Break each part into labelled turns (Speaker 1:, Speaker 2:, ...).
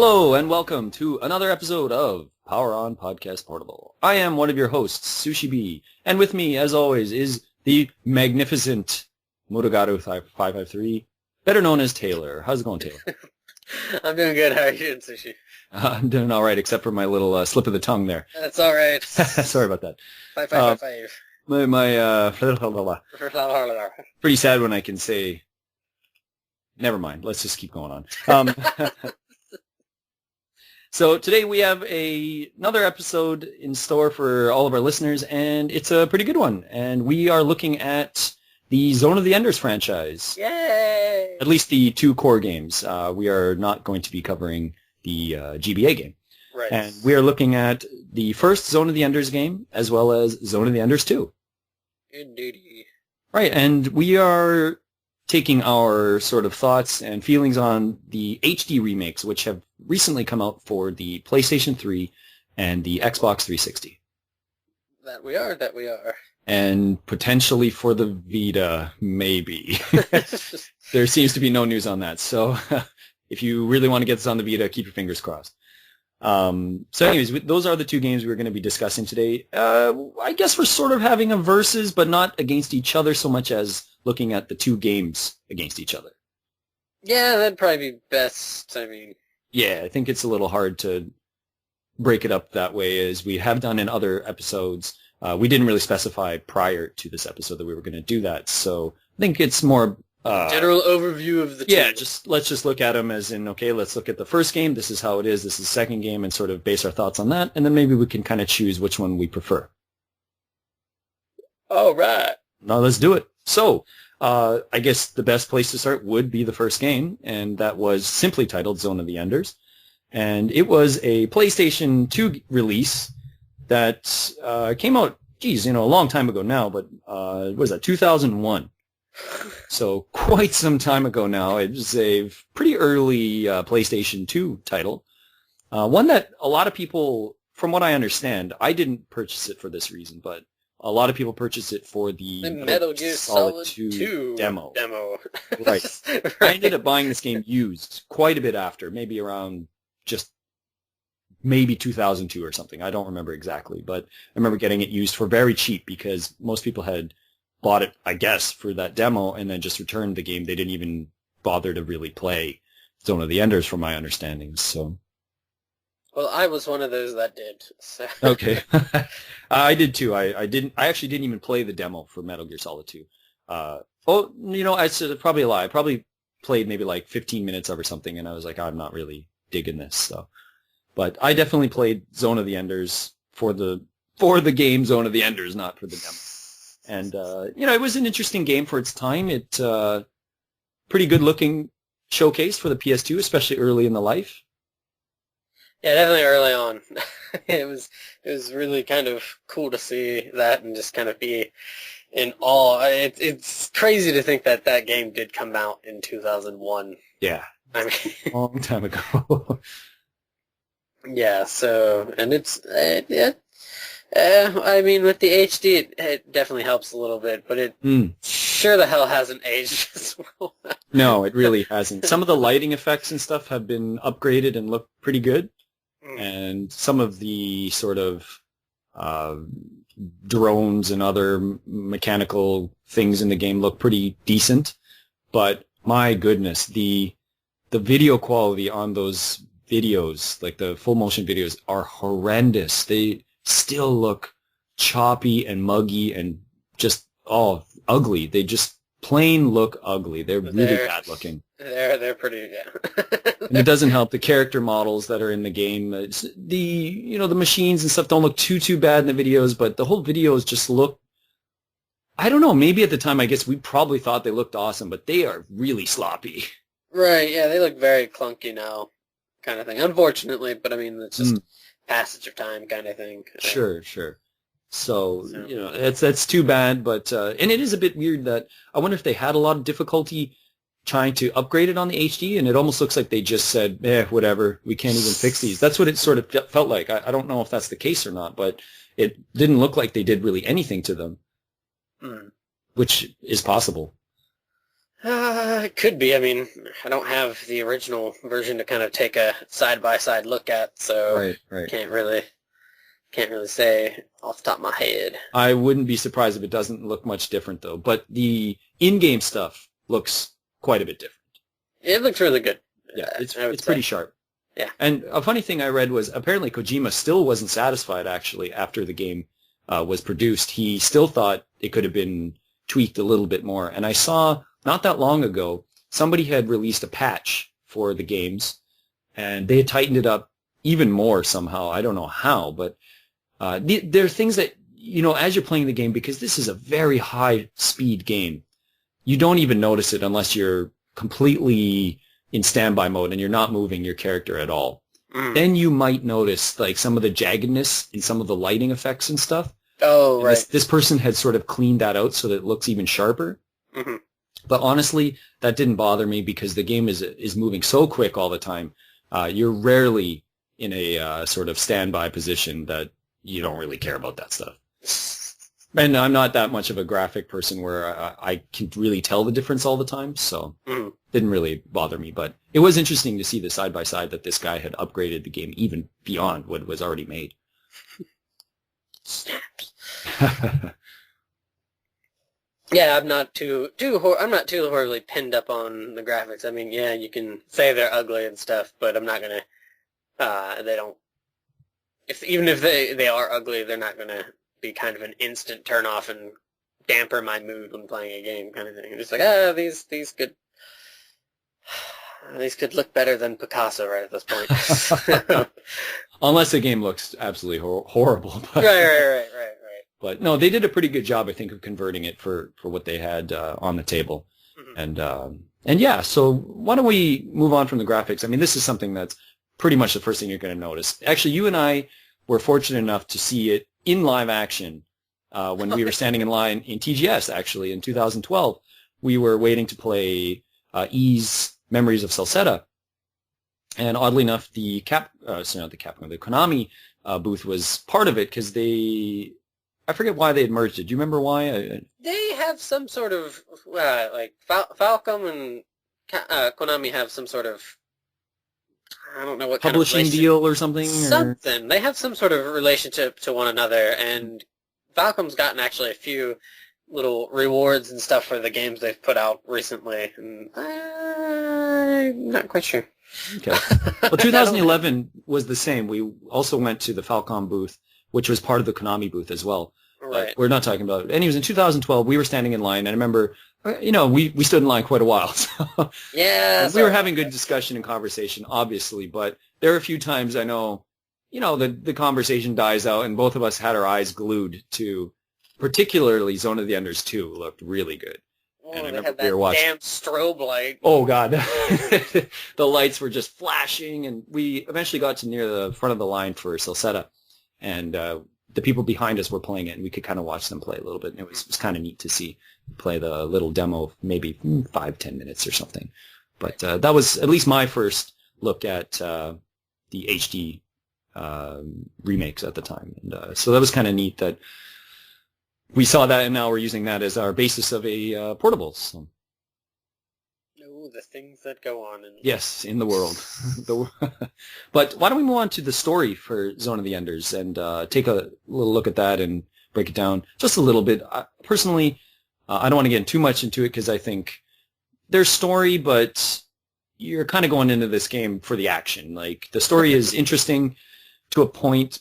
Speaker 1: Hello and welcome to another episode of Power On Podcast Portable. I am one of your hosts, Sushi B, and with me, as always, is the magnificent Motogaru 553, better known as Taylor. How's it going, Taylor?
Speaker 2: I'm doing good. How are you doing, Sushi?
Speaker 1: I'm doing all right, except for my little slip of the tongue there.
Speaker 2: That's all right.
Speaker 1: Sorry about that.
Speaker 2: 5.
Speaker 1: My pretty sad when I can say. Never mind. Let's just keep going on. So today we have another episode in store for all of our listeners, and it's a pretty good one. And we are looking at the Zone of the Enders franchise.
Speaker 2: Yay!
Speaker 1: At least the two core games. We are not going to be covering the GBA game.
Speaker 2: Right.
Speaker 1: And we are looking at the first Zone of the Enders game, as well as Zone of the Enders 2.
Speaker 2: Indeed.
Speaker 1: Right, and we are taking our sort of thoughts and feelings on the HD remakes, which have recently come out for the PlayStation 3 and the Xbox 360.
Speaker 2: That we are.
Speaker 1: And potentially for the Vita, maybe. There seems to be no news on that, so if you really want to get this on the Vita, keep your fingers crossed. So anyways, those are the two games we're going to be discussing today. I guess we're sort of having a versus, but not against each other so much as looking at the two games against each other.
Speaker 2: Yeah, that'd probably be best.
Speaker 1: Yeah, I think it's a little hard to break it up that way, as we have done in other episodes. We didn't really specify prior to this episode that we were going to do that, so I think it's more
Speaker 2: general overview of the two.
Speaker 1: Yeah, let's just look at them as in, okay, let's look at the first game, this is how it is, this is the second game, and sort of base our thoughts on that, and then maybe we can kind of choose which one we prefer.
Speaker 2: All right.
Speaker 1: Now let's do it. So, I guess the best place to start would be the first game, and that was simply titled Zone of the Enders. And it was a PlayStation 2 release that came out, a long time ago now, but what was that, 2001? So quite some time ago now. It was a pretty early PlayStation 2 title. One that a lot of people, from what I understand, I didn't purchase it for this reason, but a lot of people purchased it for the
Speaker 2: Metal Gear Solid 2
Speaker 1: demo.
Speaker 2: Right.
Speaker 1: I ended up buying this game used quite a bit after, maybe around maybe 2002 or something. I don't remember exactly, but I remember getting it used for very cheap because most people had bought it, I guess, for that demo and then just returned the game. They didn't even bother to really play Zone of the Enders, from my understanding. So.
Speaker 2: Well, I was one of those that did. So.
Speaker 1: Okay. I did too. I actually didn't even play the demo for Metal Gear Solid 2. It's probably a lie. I probably played maybe like 15 minutes of or something, and I was like, I'm not really digging this. So, but I definitely played Zone of the Enders for the game Zone of the Enders, not for the demo. And it was an interesting game for its time. It pretty good looking showcase for the PS2, especially early in the life.
Speaker 2: Yeah, definitely early on. It was really kind of cool to see that and just kind of be in awe. It's crazy to think that game did come out in 2001.
Speaker 1: Yeah.
Speaker 2: I mean,
Speaker 1: long time ago.
Speaker 2: Yeah, so, and it's, I mean, with the HD, it definitely helps a little bit, but it sure the hell hasn't aged as well.
Speaker 1: No, it really hasn't. Some of the lighting effects and stuff have been upgraded and look pretty good. And some of the sort of drones and other mechanical things in the game look pretty decent. But my goodness, the video quality on those videos, like the full motion videos, are horrendous. They still look choppy and muggy and just ugly. They just plain look ugly. They're really bad looking.
Speaker 2: They're pretty, yeah.
Speaker 1: And it doesn't help the character models that are in the game. The machines and stuff don't look too bad in the videos, but the whole videos just look, I don't know, maybe at the time I guess we probably thought they looked awesome, but they are really sloppy.
Speaker 2: Right, yeah, they look very clunky now, kind of thing. Unfortunately, but I mean, it's just passage of time kind of thing.
Speaker 1: Sure. So that's too bad, but and it is a bit weird that I wonder if they had a lot of difficulty trying to upgrade it on the HD, and it almost looks like they just said, whatever, we can't even fix these. That's what it sort of felt like. I don't know if that's the case or not, but it didn't look like they did really anything to them, which is possible.
Speaker 2: It could be. I mean, I don't have the original version to kind of take a side-by-side look at, so
Speaker 1: Right.
Speaker 2: can't really say off the top of my head.
Speaker 1: I wouldn't be surprised if it doesn't look much different, though. But the in-game stuff looks quite a bit different.
Speaker 2: It looks really good.
Speaker 1: Yeah, it's
Speaker 2: I would say.
Speaker 1: pretty sharp.
Speaker 2: Yeah.
Speaker 1: And a funny thing I read was apparently Kojima still wasn't satisfied, actually, after the game was produced. He still thought it could have been tweaked a little bit more. And I saw, not that long ago, somebody had released a patch for the games, and they had tightened it up even more somehow. I don't know how, but there are things that, as you're playing the game, because this is a very high-speed game, you don't even notice it unless you're completely in standby mode and you're not moving your character at all. Then you might notice like some of the jaggedness in some of the lighting effects and stuff.
Speaker 2: Oh,
Speaker 1: And
Speaker 2: right.
Speaker 1: This person had sort of cleaned that out so that it looks even sharper.
Speaker 2: Mm-hmm.
Speaker 1: But honestly, that didn't bother me because the game is moving so quick all the time. You're rarely in a sort of standby position that you don't really care about that stuff. And I'm not that much of a graphic person where I can really tell the difference all the time, so didn't really bother me. But it was interesting to see the side-by-side that this guy had upgraded the game even beyond what was already made.
Speaker 2: Snaps. Yeah, I'm not too horribly pinned up on the graphics. I mean, yeah, you can say they're ugly and stuff, but I'm not gonna. They don't. Even if they are ugly, they're not gonna be kind of an instant turn off and damper my mood when playing a game, kind of thing. It's like, these could look better than Picasso right at this point.
Speaker 1: Unless the game looks absolutely horrible. But,
Speaker 2: Right.
Speaker 1: But no, they did a pretty good job, I think, of converting it for what they had on the table. Mm-hmm. And yeah, so why don't we move on from the graphics? I mean, this is something that's pretty much the first thing you're going to notice. Actually, you and I were fortunate enough to see it in live action when we were standing in line in TGS, actually, in 2012. We were waiting to play Ys Memories of Celceta. And oddly enough, the Konami booth was part of it because I forget why they had merged it. Do you remember why?
Speaker 2: They have some sort of, Falcom and Konami have some sort of, I don't know what kind of
Speaker 1: publishing deal or something?
Speaker 2: Something. They have some sort of relationship to one another, and Falcom's gotten actually a few little rewards and stuff for the games they've put out recently, and I'm not quite sure.
Speaker 1: Okay. Well, 2011 was the same. We also went to the Falcom booth, which was part of the Konami booth as well.
Speaker 2: Right.
Speaker 1: We're not talking about it. Anyways, in 2012, we were standing in line, and I remember, we stood in line quite a while. So
Speaker 2: yeah.
Speaker 1: we were having good discussion and conversation, obviously, but there are a few times I know, the conversation dies out, and both of us had our eyes glued to, particularly Zone of the Enders 2 looked really good.
Speaker 2: Oh,
Speaker 1: and I
Speaker 2: they
Speaker 1: remember
Speaker 2: had that
Speaker 1: we were watching.
Speaker 2: damn strobe light.
Speaker 1: Oh, God. The lights were just flashing, and we eventually got to near the front of the line for Celceta, and the people behind us were playing it, and we could kind of watch them play a little bit, and it was kind of neat to see play the little demo of maybe 5-10 minutes or something. But that was at least my first look at the HD remakes at the time. And so that was kind of neat that we saw that, and now we're using that as our basis of a portable. So.
Speaker 2: Oh, the things that go on.
Speaker 1: Yes, in the world. But why don't we move on to the story for Zone of the Enders and take a little look at that and break it down just a little bit. Personally, I don't want to get too much into it because I think there's story, but you're kind of going into this game for the action. Like, the story is interesting to a point,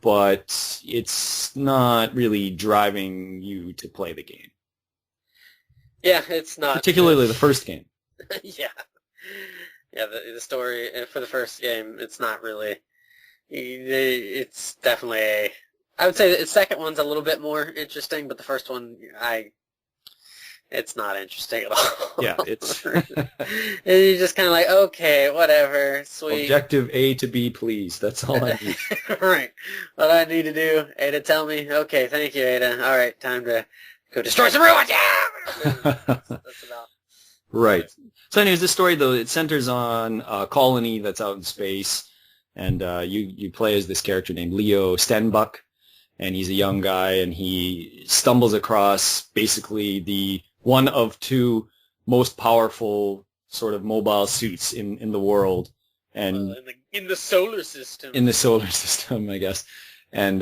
Speaker 1: but it's not really driving you to play the game.
Speaker 2: Yeah, it's not.
Speaker 1: Particularly the first game.
Speaker 2: Yeah. Yeah, the story for the first game, it's not really. It's definitely I would say the second one's a little bit more interesting, but the first one, it's not interesting at all.
Speaker 1: Yeah, it's...
Speaker 2: And you're just kind of like, okay, whatever, sweet.
Speaker 1: Objective A to B, please. That's all I need.
Speaker 2: Right. What do I need to do? Ada, tell me. Okay, thank you, Ada. All right, time to go destroy some ruins. Yeah! That's about...
Speaker 1: Right. So anyways, this story, though, it centers on a colony that's out in space, and you play as this character named Leo Stenbuck, and he's a young guy, and he stumbles across basically the one of two most powerful sort of mobile suits in the world, and
Speaker 2: in the solar system.
Speaker 1: In the solar system, I guess, and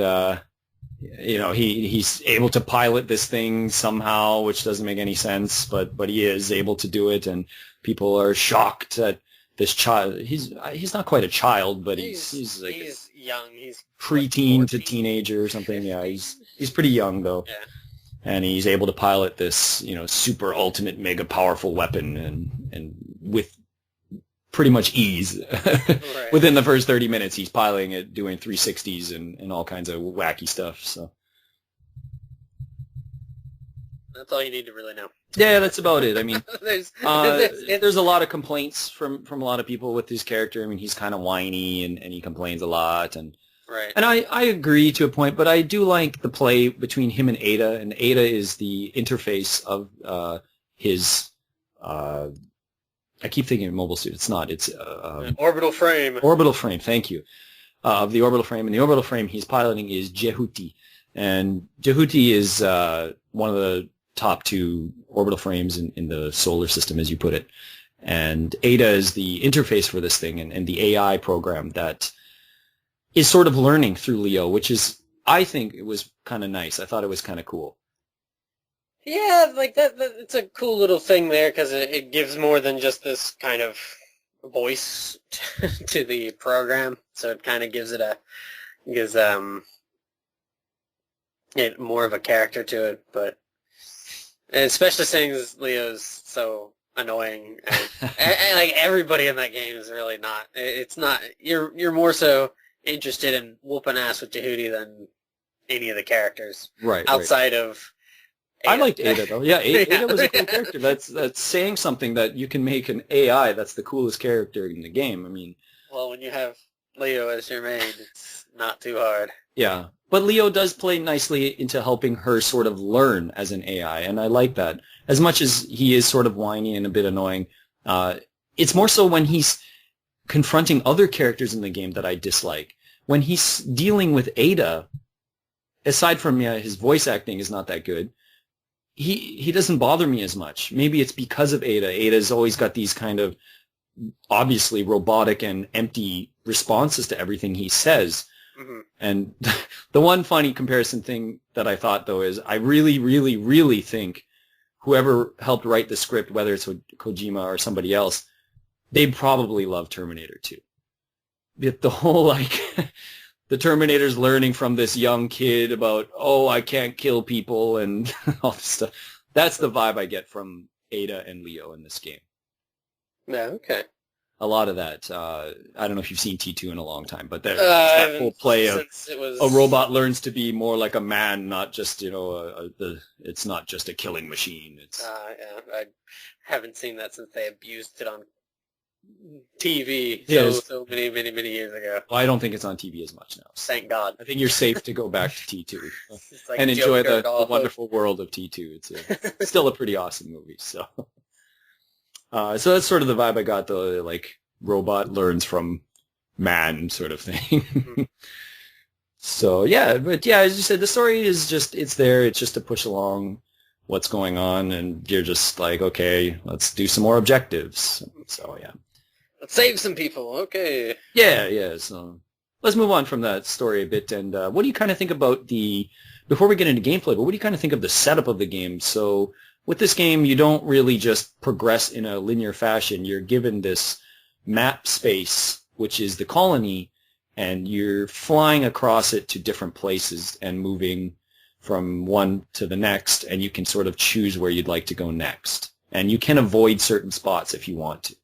Speaker 1: he's able to pilot this thing somehow, which doesn't make any sense, but he is able to do it, and people are shocked that this child. He's not quite a child, but he's
Speaker 2: young. He's
Speaker 1: preteen to teenager or something. Yeah, he's pretty young though.
Speaker 2: Yeah.
Speaker 1: And he's able to pilot this, super ultimate mega powerful weapon and with pretty much ease.
Speaker 2: Right.
Speaker 1: Within the first 30 minutes, he's piloting it, doing 360s and all kinds of wacky stuff. So
Speaker 2: that's all you need to really know.
Speaker 1: Yeah, that's about it. I mean,
Speaker 2: there's
Speaker 1: a lot of complaints from a lot of people with his character. I mean, he's kind of whiny and he complains a lot and.
Speaker 2: Right.
Speaker 1: And I agree to a point, but I do like the play between him and Ada, and Ada is the interface of his. I keep thinking of mobile suit. It's not. It's
Speaker 2: orbital frame.
Speaker 1: Orbital frame. Thank you. Of the orbital frame, and the orbital frame he's piloting is Jehuti, and Jehuti is one of the top 2 orbital frames in the solar system, as you put it. And Ada is the interface for this thing, and the AI program that is sort of learning through Leo, which is, I think it was kind of nice. I thought it was kind of cool.
Speaker 2: Yeah, like that it's a cool little thing there because it gives more than just this kind of voice to the program. So it kind of gives it more of a character to it. But especially seeing Leo's so annoying, and like everybody in that game is really not. It's not. You're more so interested in whooping ass with Jehuti than any of the characters.
Speaker 1: Right.
Speaker 2: Outside of Ada.
Speaker 1: I liked Ada though. Yeah, Ada was a cool character. That's saying something that you can make an AI that's the coolest character in the game. I mean,
Speaker 2: well, when you have Leo as your main, it's not too hard.
Speaker 1: Yeah. But Leo does play nicely into helping her sort of learn as an AI, and I like that. As much as he is sort of whiny and a bit annoying, it's more so when he's confronting other characters in the game that I dislike. When he's dealing with Ada, aside from his voice acting is not that good, he doesn't bother me as much. Maybe it's because of Ada. Ada's always got these kind of obviously robotic and empty responses to everything he says.
Speaker 2: Mm-hmm.
Speaker 1: And the one funny comparison thing that I thought, though, is I really, really, really think whoever helped write the script, whether it's Kojima or somebody else, they probably love Terminator 2. The whole, the Terminator's learning from this young kid about, I can't kill people and all this stuff. That's the vibe I get from Ada and Leo in this game.
Speaker 2: Yeah, okay.
Speaker 1: A lot of that. I don't know if you've seen T2 in a long time, but there's that whole play of a robot learns to be more like a man, not just, it's not just a killing machine. It's
Speaker 2: yeah, I haven't seen that since they abused it on TV so many years ago.
Speaker 1: Well, I don't think it's on TV as much now.
Speaker 2: Thank God.
Speaker 1: I think you're safe to go back to T2
Speaker 2: like
Speaker 1: and enjoy the wonderful world of T2. It's still a pretty awesome movie. So that's sort of the vibe I got, though, like robot learns from man sort of thing. Mm-hmm. So, but as you said, the story is just, it's there. It's just to push along what's going on, and you're just like, okay, let's do some more objectives. So, yeah.
Speaker 2: Let's save some people, okay.
Speaker 1: Yeah, so let's move on from that story a bit, and what do you kind of think about before we get into gameplay, but what do you kind of think of the setup of the game? So, with this game, you don't really just progress in a linear fashion. You're given this map space, which is the colony, and you're flying across it to different places and moving from one to the next, and you can sort of choose where you'd like to go next. And you can avoid certain spots if you want to.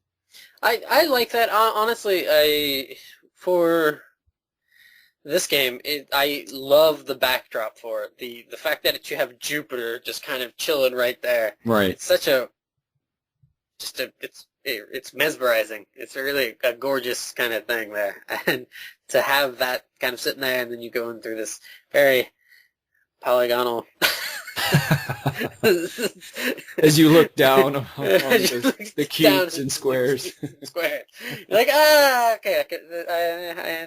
Speaker 2: I like that. Honestly, for this game, I love the backdrop for it. The fact that you have Jupiter just kind of chilling right there.
Speaker 1: Right.
Speaker 2: It's such it's mesmerizing. It's really a gorgeous kind of thing there. And to have that kind of sitting there, and then you go in through this very polygonal...
Speaker 1: As you look down on the cubes and squares.
Speaker 2: You're like, okay,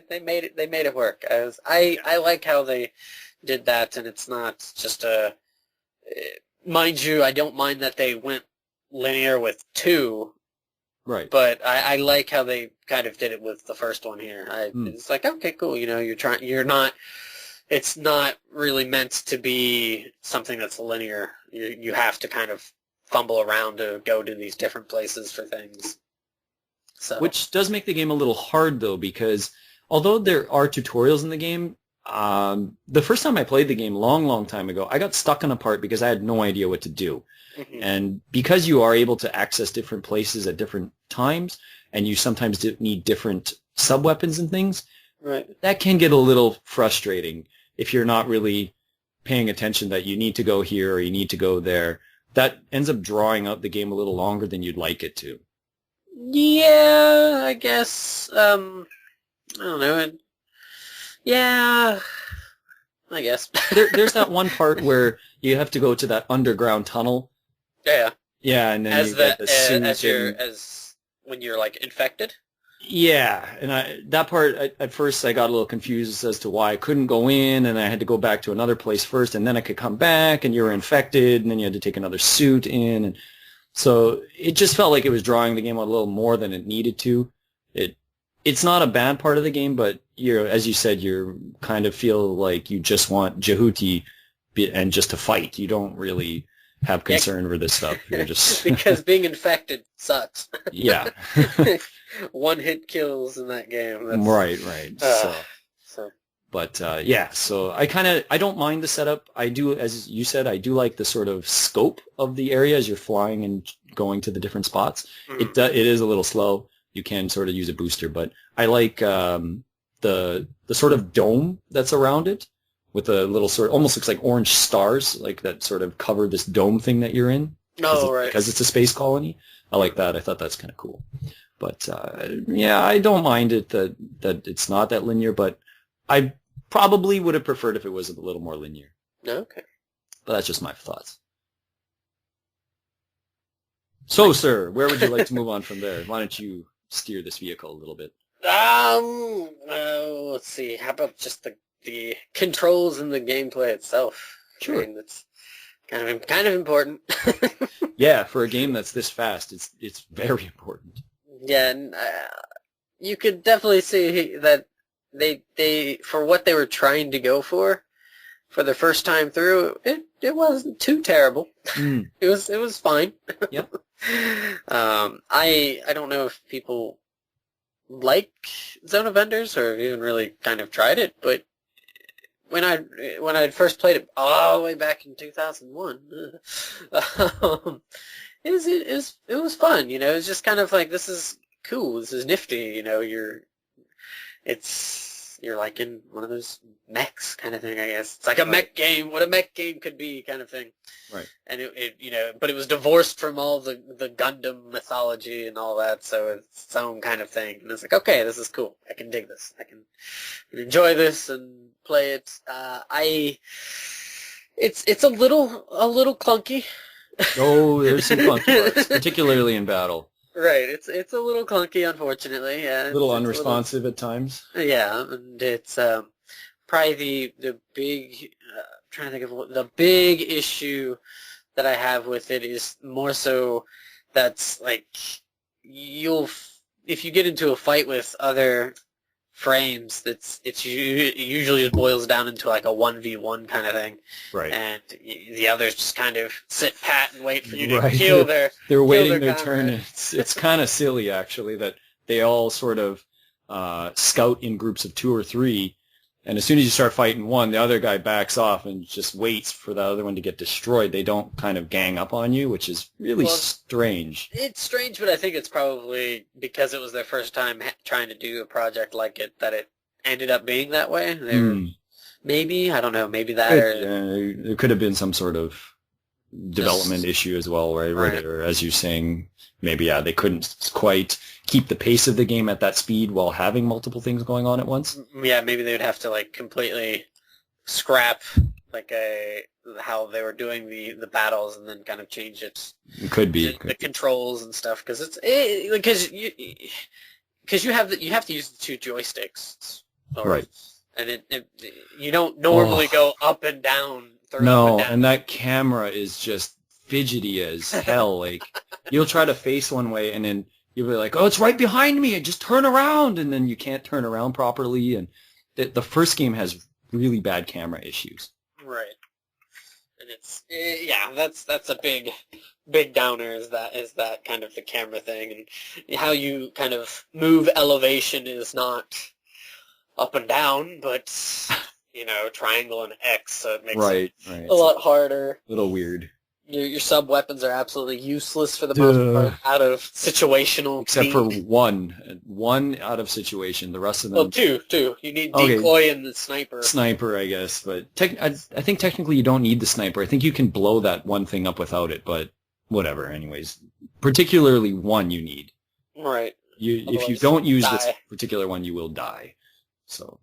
Speaker 2: they made it work. I like how they did that, and it's not just mind you, I don't mind that they went linear with 2,
Speaker 1: Right.
Speaker 2: but I like how they kind of did it with the first one here. It's like, okay, cool. It's not really meant to be something that's linear. You have to kind of fumble around to go to these different places for things. So.
Speaker 1: Which does make the game a little hard, though, because although there are tutorials in the game, the first time I played the game, long time ago, I got stuck on a part because I had no idea what to do.
Speaker 2: Mm-hmm.
Speaker 1: And because you are able to access different places at different times, and you sometimes need different sub-weapons and things,
Speaker 2: right.
Speaker 1: that can get a little frustrating if you're not really paying attention that you need to go here or you need to go there. That ends up drawing out the game a little longer than you'd like it to.
Speaker 2: Yeah, I guess. I don't know. Yeah, I guess.
Speaker 1: There's that one part where you have to go to that underground tunnel.
Speaker 2: Yeah.
Speaker 1: Yeah, and then you get the suit
Speaker 2: as when you're like infected.
Speaker 1: Yeah, and that part at first I got a little confused as to why I couldn't go in, and I had to go back to another place first, and then I could come back, and you were infected, and then you had to take another suit in, and so it just felt like it was drawing the game out a little more than it needed to. It's not a bad part of the game, but as you said, you kind of feel like you just want Jehuti and just to fight. You don't really have concern for this stuff. You're just
Speaker 2: because being infected sucks.
Speaker 1: Yeah.
Speaker 2: One hit kills in that game. That's,
Speaker 1: right. But yeah, so I don't mind the setup. I do, as you said, I do like the sort of scope of the area as you're flying and going to the different spots.
Speaker 2: Mm.
Speaker 1: It is a little slow. You can sort of use a booster, but I like the sort of dome that's around it with a little sort of, almost looks like orange stars, like that sort of cover this dome thing that you're in.
Speaker 2: Right.
Speaker 1: Because it's a space colony. I like that. I thought that's kind of cool. But yeah, I don't mind it that it's not that linear, but I probably would have preferred if it was a little more linear.
Speaker 2: Okay.
Speaker 1: But that's just my thoughts. So, sir, where would you like to move on from there? Why don't you steer this vehicle a little bit?
Speaker 2: Let's see. How about just the controls and the gameplay itself?
Speaker 1: Sure.
Speaker 2: I mean, that's kind of important.
Speaker 1: Yeah, for a game that's this fast, it's very important.
Speaker 2: Yeah, and you could definitely see that they for what they were trying to go for the first time through, it wasn't too terrible.
Speaker 1: Mm.
Speaker 2: It was fine.
Speaker 1: Yep.
Speaker 2: I don't know if people like Zone of Enders or even really kind of tried it, but when I first played it all the way back in 2001, it was fun. You know, it was just kind of like, this is cool, this is nifty. You know, you're like in one of those mechs kind of thing, I guess. It's like a mech game, what a mech game could be kind of thing.
Speaker 1: Right.
Speaker 2: And but it was divorced from all the Gundam mythology and all that, so it's its own kind of thing. And it's like, okay, this is cool. I can dig this. I can enjoy this and play it. It's a little clunky.
Speaker 1: Oh, there's some clunky parts, particularly in battle.
Speaker 2: Right, it's a little clunky, unfortunately. Yeah,
Speaker 1: A little unresponsive at times.
Speaker 2: Yeah, and it's probably the big. Trying to think of the big issue that I have with it is more so that's like if you get into a fight with other frames, it usually just boils down into like a 1v1 kind of thing.
Speaker 1: Right.
Speaker 2: And the others just kind of sit pat and wait for you to kill their.
Speaker 1: They're waiting their turn. It's kind of silly actually that they all sort of scout in groups of 2 or 3. And as soon as you start fighting one, the other guy backs off and just waits for the other one to get destroyed. They don't kind of gang up on you, which is really strange.
Speaker 2: It's strange, but I think it's probably because it was their first time trying to do a project like it that it ended up being that way. Maybe, I don't know, maybe that
Speaker 1: there could have been some sort of development issue as well, right? Or as you're saying, maybe, they couldn't quite keep the pace of the game at that speed while having multiple things going on at once.
Speaker 2: Yeah, maybe they would have to like completely scrap like how they were doing the battles and then kind of change it.
Speaker 1: It could be
Speaker 2: the controls and stuff because you have to use the 2 joysticks.
Speaker 1: Right.
Speaker 2: And you don't normally go up and down.
Speaker 1: No, and that camera is just fidgety as hell. Like, you'll try to face one way, and then you'll be like, oh, it's right behind me, and just turn around, and then you can't turn around properly. And the first game has really bad camera issues.
Speaker 2: Right. And it's that's a big downer is that kind of the camera thing, and how you kind of move elevation is not up and down, but triangle and X, so it makes
Speaker 1: Right.
Speaker 2: it a lot harder.
Speaker 1: A little weird.
Speaker 2: Your sub weapons are absolutely useless for the most part, out of situational.
Speaker 1: Except for one out of situation. The rest of them.
Speaker 2: Well, two. You need decoy and the sniper.
Speaker 1: Sniper, I guess, but I think technically you don't need the sniper. I think you can blow that one thing up without it, but whatever. Anyways, particularly one you need.
Speaker 2: Right.
Speaker 1: If you don't use this particular one, you will die. So.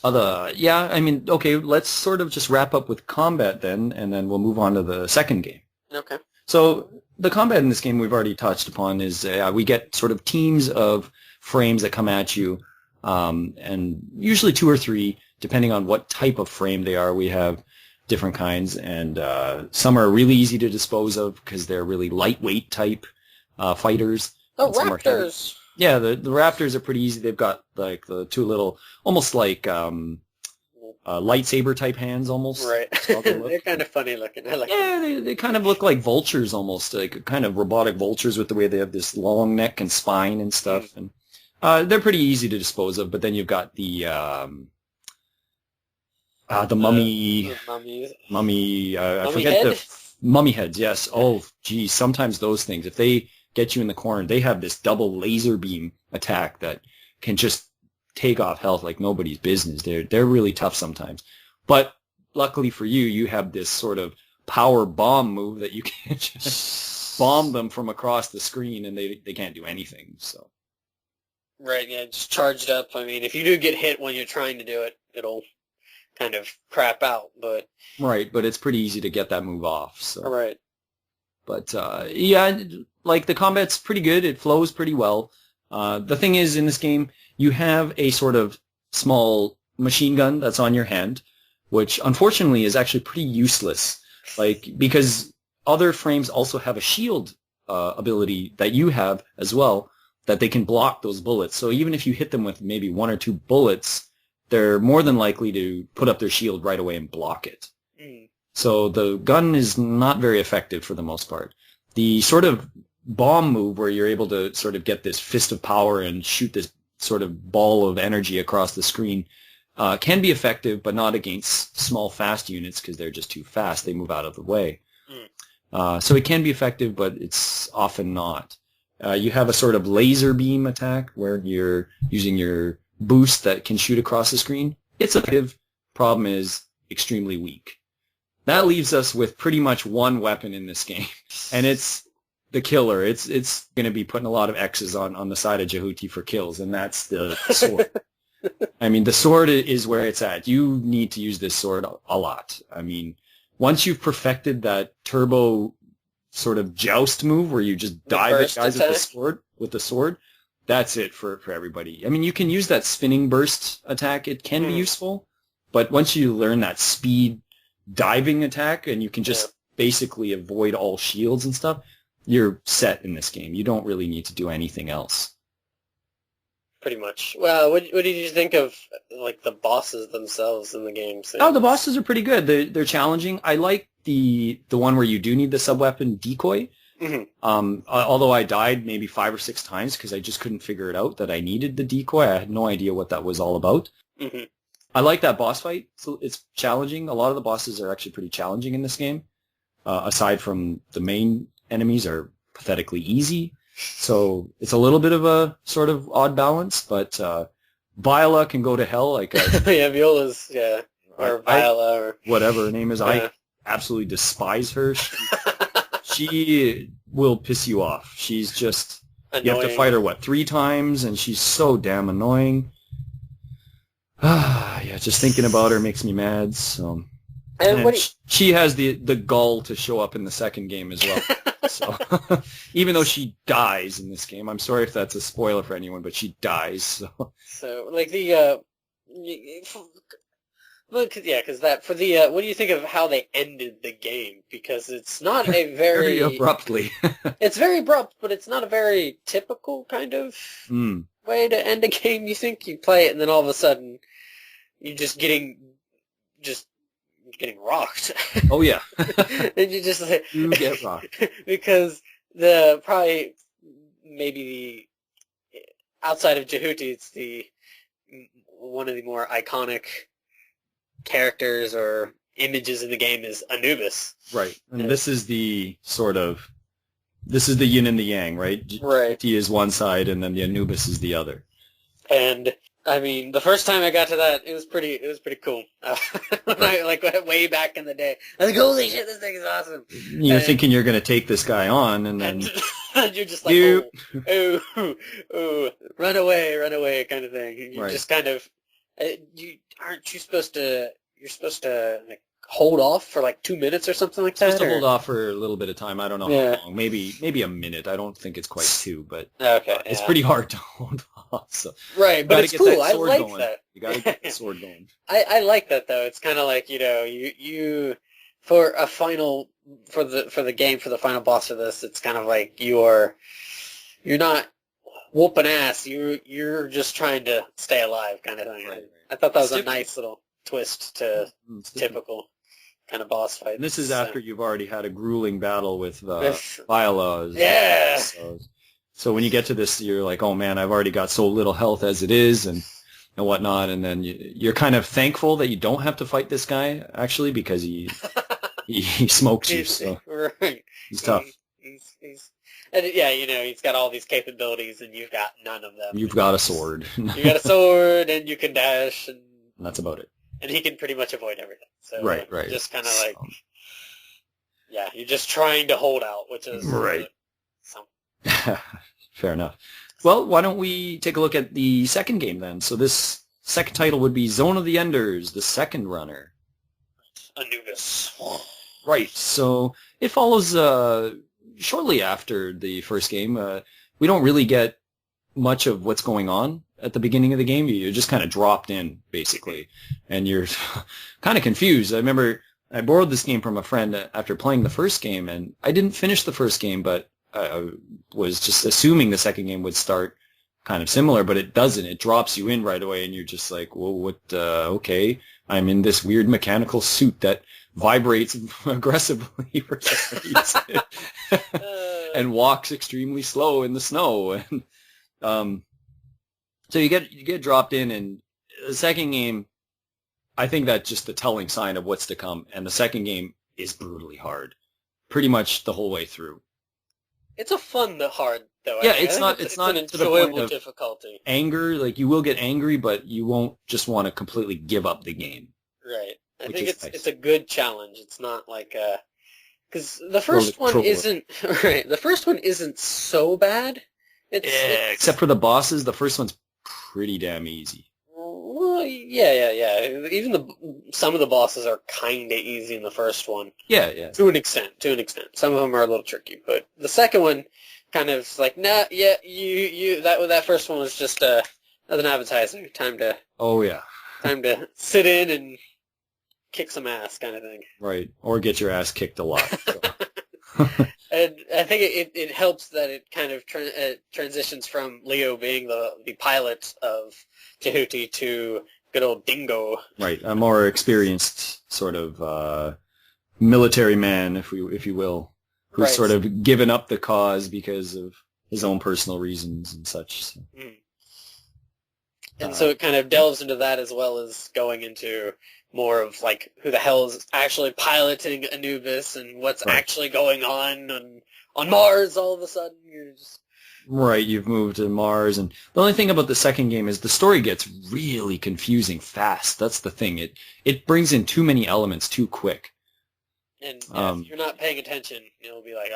Speaker 1: Okay, let's sort of just wrap up with combat then, and then we'll move on to the second game.
Speaker 2: Okay.
Speaker 1: So the combat in this game we've already touched upon is we get sort of teams of frames that come at you, and usually 2 or 3, depending on what type of frame they are. We have different kinds, and some are really easy to dispose of because they're really lightweight type fighters.
Speaker 2: Oh, Raptors!
Speaker 1: Yeah, the Raptors are pretty easy. They've got like the 2 little, almost like lightsaber type hands almost.
Speaker 2: Right. They're kind of funny looking. I like them.
Speaker 1: They kind of look like vultures almost, like kind of robotic vultures with the way they have this long neck and spine and stuff. And they're pretty easy to dispose of. But then you've got the mummy. I forget
Speaker 2: head?
Speaker 1: the mummy heads. Yes. Oh, geez. Sometimes those things, if they get you in the corner, they have this double laser beam attack that can just take off health like nobody's business. They're really tough sometimes. But luckily for you, you have this sort of power bomb move that you can just bomb them from across the screen, and they can't do anything. So.
Speaker 2: Right, yeah, just charged up. I mean, if you do get hit when you're trying to do it, it'll kind of crap out, but...
Speaker 1: Right, but it's pretty easy to get that move off, so...
Speaker 2: Right.
Speaker 1: But, like, the combat's pretty good. It flows pretty well. The thing is, in this game, you have a sort of small machine gun that's on your hand, which, unfortunately, is actually pretty useless. Like, because other frames also have a shield ability that you have as well, that they can block those bullets. So even if you hit them with maybe 1 or 2 bullets, they're more than likely to put up their shield right away and block it. Mm. So the gun is not very effective for the most part. The sort of bomb move where you're able to sort of get this fist of power and shoot this sort of ball of energy across the screen can be effective, but not against small, fast units because they're just too fast. They move out of the way. Mm. So it can be effective, but it's often not. You have a sort of laser beam attack where you're using your boost that can shoot across the screen. It's effective. Problem is extremely weak. That leaves us with pretty much one weapon in this game, and it's the killer. It's going to be putting a lot of X's on the side of Jehuti for kills, and that's the sword. I mean, the sword is where it's at. You need to use this sword a lot. I mean, once you've perfected that turbo sort of joust move where you just dive at guys with the sword, that's it for everybody. I mean, you can use that spinning burst attack. It can be useful, but once you learn that speed diving attack and you can just basically avoid all shields and stuff, you're set in this game. You don't really need to do anything else.
Speaker 2: Pretty much. Well, what did you think of like the bosses themselves in the game?
Speaker 1: Oh, the bosses are pretty good. They're challenging. I like the one where you do need the sub-weapon decoy. Mm-hmm. Although I died maybe 5 or 6 times because I just couldn't figure it out that I needed the decoy. I had no idea what that was all about. Mm-hmm. I like that boss fight. So it's challenging. A lot of the bosses are actually pretty challenging in this game. Aside from the main enemies are pathetically easy. So it's a little bit of a sort of odd balance, but Viola can go to hell. Like
Speaker 2: yeah, Viola's, yeah. Or Viola. Or
Speaker 1: whatever her name is. Yeah. I absolutely despise her. She will piss you off. She's just... Annoying. You have to fight her, 3 times? And she's so damn annoying. Yeah, just thinking about her makes me mad. So, and she has the gall to show up in the second game as well. So, even though she dies in this game, I'm sorry if that's a spoiler for anyone, but she dies. So,
Speaker 2: like the Well, because that for the what do you think of how they ended the game? Because it's not a
Speaker 1: Very
Speaker 2: very
Speaker 1: abruptly.
Speaker 2: it's very abrupt, but it's not a very typical kind of
Speaker 1: Mm.
Speaker 2: way to end a game. You think you play it, and then all of a sudden you're just getting rocked,
Speaker 1: Oh yeah,
Speaker 2: and you just
Speaker 1: you get rocked.
Speaker 2: because the probably maybe the outside of Jehuti, it's the one of the more iconic characters or images in the game is Anubis.
Speaker 1: Right, and
Speaker 2: Yeah.
Speaker 1: this is the yin and the yang, right?
Speaker 2: Right.
Speaker 1: He is one side, and then the Anubis is the other.
Speaker 2: And I mean, the first time I got to that, it was pretty cool. When I like way back in the day, I was like, "Holy shit, this thing is awesome!"
Speaker 1: You're thinking you're going to take this guy on, and then
Speaker 2: And you're just like,
Speaker 1: You-
Speaker 2: oh, run away, kind of thing. You
Speaker 1: Right.
Speaker 2: just kind of, aren't you supposed to? You're supposed to like hold off for like 2 minutes or something like that.
Speaker 1: just to
Speaker 2: or-
Speaker 1: hold off for a little bit of time. I don't know
Speaker 2: Yeah.
Speaker 1: how long. Maybe a minute. I don't think it's quite 2, but
Speaker 2: Okay,
Speaker 1: it's
Speaker 2: yeah.
Speaker 1: pretty hard to hold off. So
Speaker 2: right, but
Speaker 1: gotta
Speaker 2: it's
Speaker 1: get
Speaker 2: cool.
Speaker 1: that
Speaker 2: I
Speaker 1: sword
Speaker 2: like
Speaker 1: going.
Speaker 2: that.
Speaker 1: You got to get the sword going.
Speaker 2: I like that though. It's kind of like you for a final for the game for the final boss of this. It's kind of like you're not whooping ass. You're just trying to stay alive, kind of thing.
Speaker 1: Right.
Speaker 2: I thought that was a
Speaker 1: Typical.
Speaker 2: nice little twist to
Speaker 1: It's
Speaker 2: typical kind of boss fight.
Speaker 1: And this is after you've already had a grueling battle with
Speaker 2: With-
Speaker 1: Viola.
Speaker 2: Yeah.
Speaker 1: So when you get to this, you're like, oh man, I've already got so little health as it is, and whatnot. And then you're kind of thankful that you don't have to fight this guy actually, because he smokes you. So
Speaker 2: right.
Speaker 1: he's tough.
Speaker 2: He's and yeah, he's got all these capabilities, and you've got none of them.
Speaker 1: You've got a sword.
Speaker 2: You got a sword, and you can dash, and
Speaker 1: That's about it.
Speaker 2: he can pretty much avoid everything. So
Speaker 1: Right.
Speaker 2: just kind of like, yeah, you're just trying to hold out, which is
Speaker 1: Right.
Speaker 2: So
Speaker 1: Fair enough. Well, why don't we take a look at the second game then? So this second title would be Zone of the Enders, the second runner.
Speaker 2: Anubis.
Speaker 1: Right. So it follows shortly after the first game. We don't really get much of what's going on at the beginning of the game. You're just kind of dropped in, basically, and you're kind of confused. I remember I borrowed this game from a friend after playing the first game, and I didn't finish the first game, but I was just assuming the second game would start kind of similar, but it doesn't. It drops you in right away, and you're just like, well, what, okay, I'm in this weird mechanical suit that vibrates aggressively for some reason and walks extremely slow in the snow. And so you get dropped in, and the second game, I think that's just the telling sign of what's to come, and the second game is brutally hard, pretty much the whole way through.
Speaker 2: It's a fun hard though.
Speaker 1: Yeah,
Speaker 2: I think.
Speaker 1: it's
Speaker 2: I
Speaker 1: not-
Speaker 2: think
Speaker 1: it's not
Speaker 2: an
Speaker 1: to the point
Speaker 2: enjoyable
Speaker 1: of-
Speaker 2: difficulty.
Speaker 1: Anger, like you will get angry, but you won't just want to completely give up the game.
Speaker 2: Right. I
Speaker 1: Which
Speaker 2: think
Speaker 1: is
Speaker 2: it's
Speaker 1: nice.
Speaker 2: it's a good challenge. It's not like because the first one
Speaker 1: control it.
Speaker 2: isn't right. The first one isn't so bad. It's
Speaker 1: Except for the bosses, the first one's pretty damn easy.
Speaker 2: well, yeah. Even some of the bosses are kind of easy in the first one
Speaker 1: Yeah.
Speaker 2: to an extent. Some of them are a little tricky, but the second one kind of is like, nah, yeah, you that first one was just as an appetizer. Time
Speaker 1: Oh yeah,
Speaker 2: to sit in and kick some ass, kind of thing.
Speaker 1: right. Or get your ass kicked a lot. So.
Speaker 2: And I think it helps that it kind of transitions from Leo being the pilot of Jehuti to good old Dingo.
Speaker 1: Right, a more experienced sort of military man, if you will, who's
Speaker 2: Right.
Speaker 1: sort of given up the cause because of his own personal reasons and such. So.
Speaker 2: And so it kind of delves into that as well as going into more of like who the hell is actually piloting Anubis and what's
Speaker 1: Right.
Speaker 2: actually going on Mars all of a sudden. You're just
Speaker 1: Right, you've moved to Mars, and the only thing about the second game is the story gets really confusing fast. That's the thing. It brings in too many elements too quick.
Speaker 2: and if you're not paying attention, you'll be like,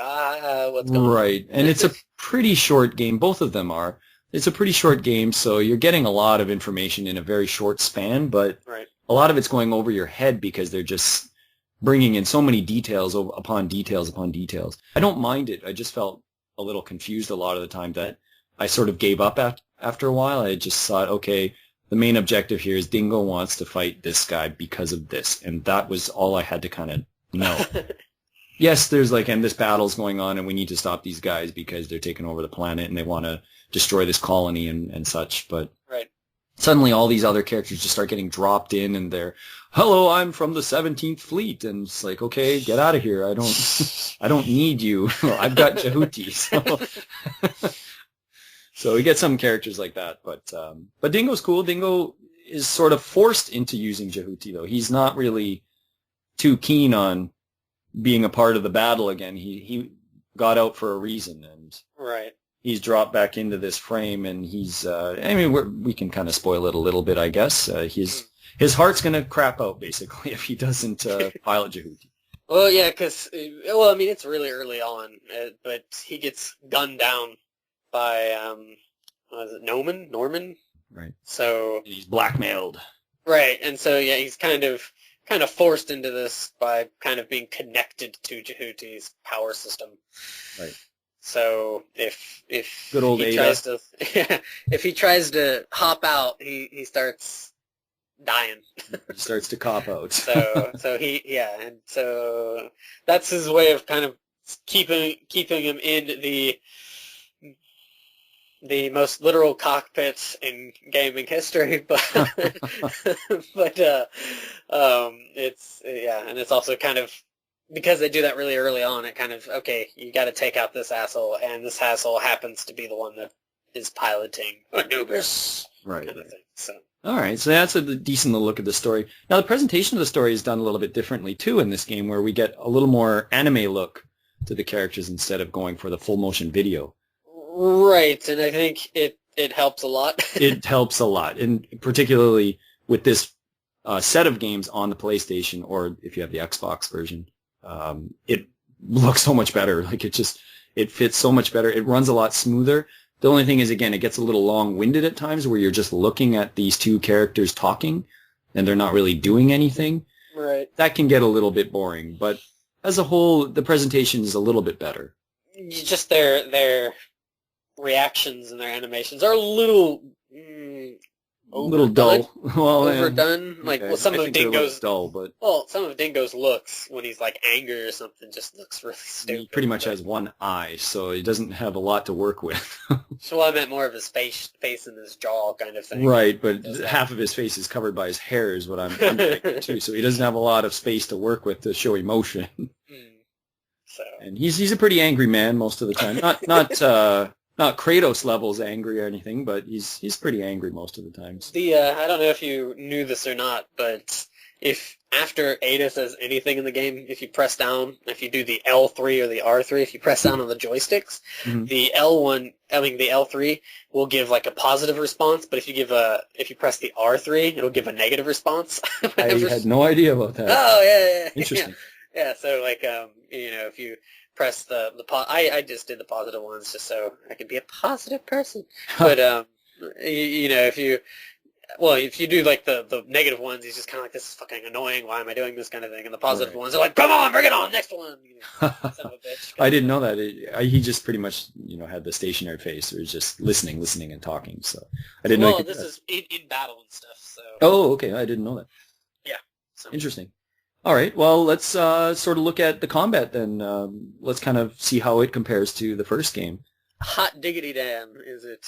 Speaker 2: what's going on?
Speaker 1: Right, and it's a pretty short game. Both of them are. It's a pretty short game, so you're getting a lot of information in a very short span, but
Speaker 2: Right.
Speaker 1: a lot of it's going over your head because they're just bringing in so many details upon details upon details. I don't mind it. I just felt a little confused a lot of the time that I sort of gave up after a while. I just thought, okay, the main objective here is Dingo wants to fight this guy because of this, and that was all I had to kind of know. Yes, there's and this battle's going on, and we need to stop these guys because they're taking over the planet and they want to destroy this colony and such, but
Speaker 2: right.
Speaker 1: Suddenly all these other characters just start getting dropped in, and they're, hello, I'm from the 17th Fleet, and it's like, okay, get out of here. I don't need you. I've got Jehuti. So we get some characters like that, but Dingo's cool. Dingo is sort of forced into using Jehuti, though. He's not really too keen on being a part of the battle again. He got out for a reason, and
Speaker 2: right.
Speaker 1: He's dropped back into this frame, and he's, we can kind of spoil it a little bit, I guess. His heart's going to crap out, basically, if he doesn't pilot Jehuti.
Speaker 2: Well, yeah, because, it's really early on, but he gets gunned down by, was it Norman?
Speaker 1: Right.
Speaker 2: So
Speaker 1: he's blackmailed.
Speaker 2: Right, and so, yeah, he's kind of forced into this by kind of being connected to Jehuti's power system.
Speaker 1: Right.
Speaker 2: So if
Speaker 1: good old
Speaker 2: he tries to if he tries to hop out, he starts dying.
Speaker 1: He starts to cop out.
Speaker 2: so that's his way of kind of keeping him in the most literal cockpit in gaming history, but it's also kind of, because they do that really early on, it kind of, okay, you got to take out this asshole, and this asshole happens to be the one that is piloting Anubis,
Speaker 1: right?
Speaker 2: Kind of thing. So.
Speaker 1: All right, so that's a decent look at the story. Now, the presentation of the story is done a little bit differently too in this game, where we get a little more anime look to the characters instead of going for the full motion video.
Speaker 2: Right, and I think it helps a lot.
Speaker 1: It helps a lot, and particularly with this set of games on the PlayStation, or if you have the Xbox version. It looks so much better. It fits so much better. It runs a lot smoother. The only thing is, again, it gets a little long-winded at times where you're just looking at these two characters talking and they're not really doing anything.
Speaker 2: Right.
Speaker 1: That can get a little bit boring, but as a whole, the presentation is a little bit better.
Speaker 2: Just their reactions and their animations are a little
Speaker 1: little dull. Well,
Speaker 2: overdone.
Speaker 1: Okay.
Speaker 2: Some of Dingo's
Speaker 1: dull, but
Speaker 2: some of Dingo's looks when he's angry or something just looks really stupid.
Speaker 1: He pretty much has one eye, so he doesn't have a lot to work with.
Speaker 2: So I meant more of his face and his jaw kind of thing.
Speaker 1: Right, but half of his face is covered by his hair, is what I'm thinking too. So he doesn't have a lot of space to work with to show emotion.
Speaker 2: So. And
Speaker 1: he's a pretty angry man most of the time. Not Kratos levels angry or anything, but he's pretty angry most of the times.
Speaker 2: I don't know if you knew this or not, but if after Ada says anything in the game, if you press down, if you do the L3 or the R3, if you press down on the joysticks, the L3 will give a positive response, but if you press the R3, it'll give a negative response.
Speaker 1: I had no idea about that.
Speaker 2: Oh yeah.
Speaker 1: Interesting.
Speaker 2: Yeah. So if you press I just did the positive ones just so I could be a positive person. But if you do the negative ones, he's just kind of this is fucking annoying. Why am I doing this kind of thing? And the positive ones are come on, bring it on, next one. Son of a bitch.
Speaker 1: I didn't know that. He just pretty much had the stationary face, or just listening, and talking. So I didn't know.
Speaker 2: Well, this is in battle and stuff. So.
Speaker 1: Oh, okay. I didn't know that.
Speaker 2: Yeah. So.
Speaker 1: Interesting. All right, well, let's sort of look at the combat then. Let's kind of see how it compares to the first game.
Speaker 2: Hot diggity damn, is it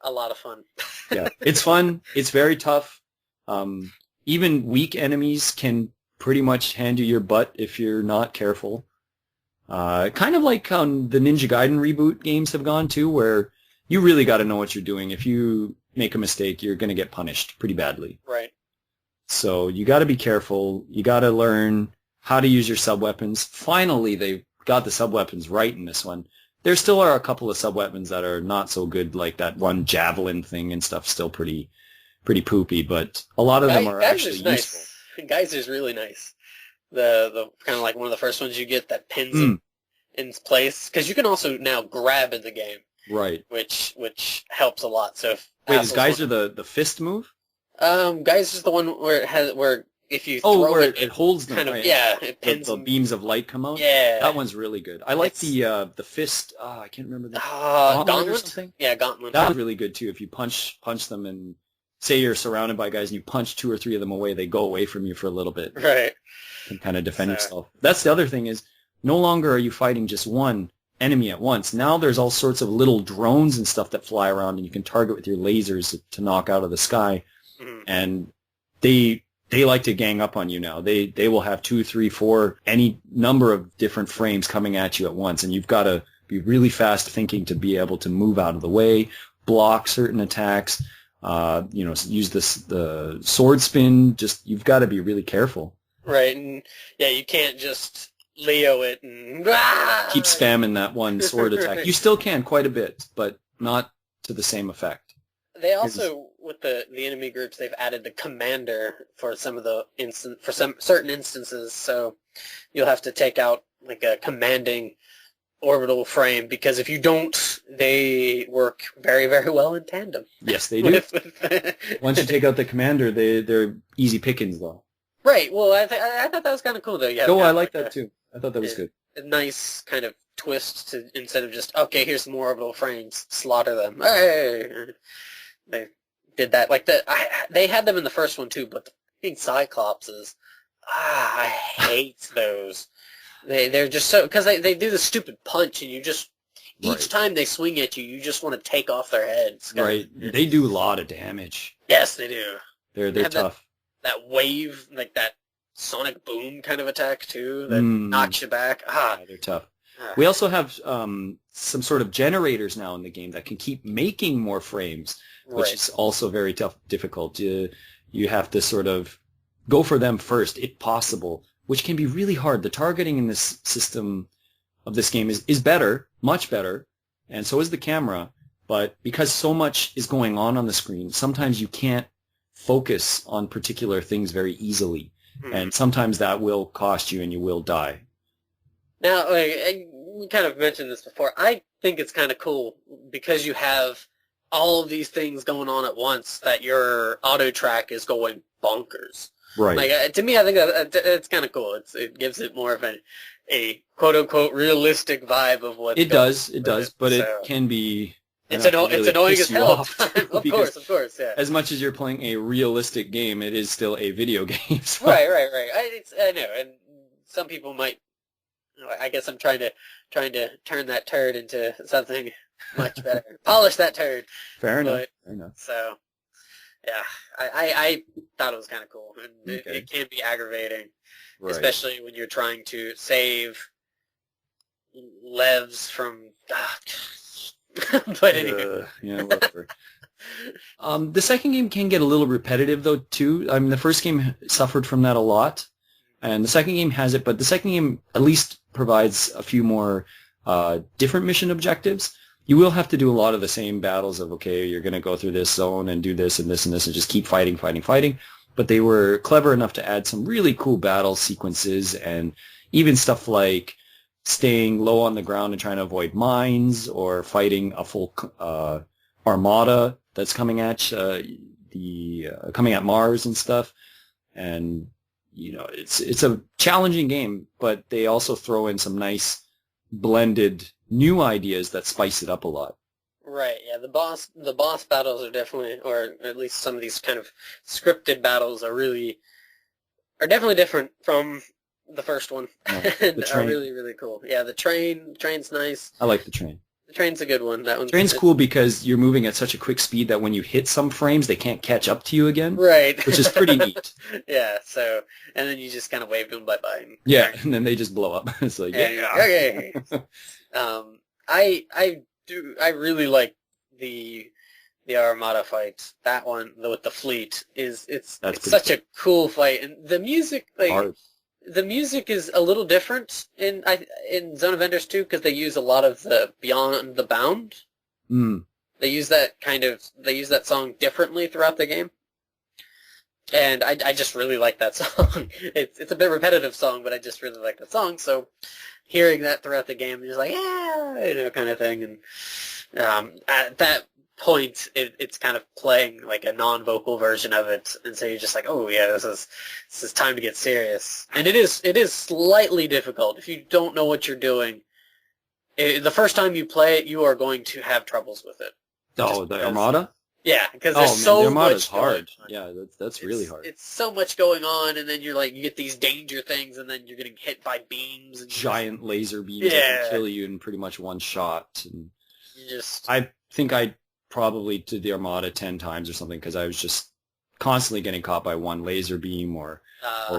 Speaker 2: a lot of fun.
Speaker 1: Yeah, it's fun. It's very tough. Even weak enemies can pretty much hand you your butt if you're not careful. Kind of like how the Ninja Gaiden reboot games have gone too, where you really got to know what you're doing. If you make a mistake, you're going to get punished pretty badly.
Speaker 2: Right.
Speaker 1: So you got to be careful. You got to learn how to use your sub-weapons. Finally, they got the sub-weapons right in this one. There still are a couple of sub-weapons that are not so good, like that one javelin thing and stuff, still pretty poopy, but a lot of them are actually useful.
Speaker 2: Geyser's really nice. The kind of like one of the first ones you get that pins in place, because you can also now grab in the game.
Speaker 1: Right.
Speaker 2: Which helps a lot. So
Speaker 1: wait, is Geyser the fist move?
Speaker 2: Geyser's the one where if you throw
Speaker 1: it holds them,
Speaker 2: kind of,
Speaker 1: right?
Speaker 2: Yeah, it pins
Speaker 1: the beams of light come out.
Speaker 2: Yeah,
Speaker 1: that one's really good. I like the fist. I can't remember the Gauntlet or something.
Speaker 2: Yeah, Gauntlet.
Speaker 1: That was really good too. If you punch them and say you're surrounded by guys and you punch 2 or 3 of them away, they go away from you for a little bit
Speaker 2: Right.
Speaker 1: and kind of defend yourself. That's the other thing is no longer are you fighting just one enemy at once. Now there's all sorts of little drones and stuff that fly around and you can target with your lasers to knock out of the sky.
Speaker 2: Mhm.
Speaker 1: And they like to gang up on you now. They will have 2, 3, 4, any number of different frames coming at you at once, and you've got to be really fast thinking to be able to move out of the way, block certain attacks, use the sword spin. Just you've got to be really careful.
Speaker 2: Right, and yeah, you can't just Leo it and
Speaker 1: Keep spamming that one sword attack. You still can quite a bit, but not to the same effect.
Speaker 2: They also, with the enemy groups, they've added the commander for some certain instances. So you'll have to take out like a commanding orbital frame because if you don't, they work very, very well in tandem.
Speaker 1: Yes, they do. Once you take out the commander, they're easy pickings though.
Speaker 2: Right. Well, I thought that was kind of cool though. Yeah.
Speaker 1: I like that too. I thought that was good.
Speaker 2: A nice kind of twist to instead of just okay, here's some more orbital frames, slaughter them. Hey. They did that like they had them in the first one too, but the fucking Cyclopses, I hate those. They're just so because they do the stupid punch and you just each time they swing at you, you just want to take off their heads.
Speaker 1: Right, they do a lot of damage.
Speaker 2: Yes, they do.
Speaker 1: They're tough.
Speaker 2: That wave, like that sonic boom kind of attack too, that knocks you back.
Speaker 1: Yeah, they're tough. We also have some sort of generators now in the game that can keep making more frames, which is also very difficult. You have to sort of go for them first, if possible, which can be really hard. The targeting in this system of this game is better, much better, and so is the camera. But because so much is going on the screen, sometimes you can't focus on particular things very easily, and sometimes that will cost you and you will die.
Speaker 2: Now, we kind of mentioned this before. I think it's kind of cool because you have all of these things going on at once that your auto track is going bonkers.
Speaker 1: Right.
Speaker 2: Like to me, I think that it's kind of cool. It gives it more of a quote unquote realistic vibe of what
Speaker 1: it does. It does, but it can be.
Speaker 2: It's annoying as hell. Of course, yeah.
Speaker 1: As much as you're playing a realistic game, it is still a video game. So.
Speaker 2: Right. I know, and some people might. I guess I'm trying to turn that turd into something much better. Polish that turd.
Speaker 1: Fair enough.
Speaker 2: So, yeah, I thought it was kind of cool, and it can be aggravating, especially when you're trying to save Levs from. But anyway.
Speaker 1: Yeah, whatever. The second game can get a little repetitive though too. I mean, the first game suffered from that a lot. And the second game has it, but the second game at least provides a few more different mission objectives. You will have to do a lot of the same battles of, okay, you're going to go through this zone and do this and this and this and just keep fighting. But they were clever enough to add some really cool battle sequences and even stuff like staying low on the ground and trying to avoid mines or fighting a full armada that's coming at coming at Mars and stuff. And it's a challenging game, but they also throw in some nice blended new ideas that spice it up a lot.
Speaker 2: Right, yeah, the boss battles are definitely, or at least some of these kind of scripted battles are definitely different from the first one. And are really, really cool. Yeah, the train's nice.
Speaker 1: I like the train.
Speaker 2: The train's a good one.
Speaker 1: Train's cool because you're moving at such a quick speed that when you hit some frames, they can't catch up to you again.
Speaker 2: Right.
Speaker 1: Which is pretty neat.
Speaker 2: Yeah, so, and then you just kind of wave to them bye-bye.
Speaker 1: Yeah, and then they just blow up. It's like, yeah.
Speaker 2: Okay. I really like the Armada fight. That one with the fleet it's such a cool fight, and the music the music is a little different in Zone of Enders 2 because they use a lot of the Beyond the Bound. They use that song differently throughout the game, and I just really like that song. It's a bit repetitive song, but I just really like that song. So hearing that throughout the game, you're just like, yeah, kind of thing. And at that point, it's kind of playing like a non-vocal version of it, and so you're just like, oh yeah, this is time to get serious. And it is slightly difficult if you don't know what you're doing. The first time you play it, you are going to have troubles with it.
Speaker 1: Oh, the Armada?
Speaker 2: Yeah, because
Speaker 1: Oh
Speaker 2: there's
Speaker 1: man,
Speaker 2: so
Speaker 1: the Armada's
Speaker 2: much going
Speaker 1: hard.
Speaker 2: on.
Speaker 1: Yeah, that's really hard.
Speaker 2: It's so much going on, and then you're like, you get these danger things, and then you're getting hit by beams, and
Speaker 1: Giant laser beams that
Speaker 2: Yeah.
Speaker 1: can kill you in pretty much one shot. And
Speaker 2: you just
Speaker 1: I think I probably did the Armada 10 times or something because I was just constantly getting caught by one laser beam or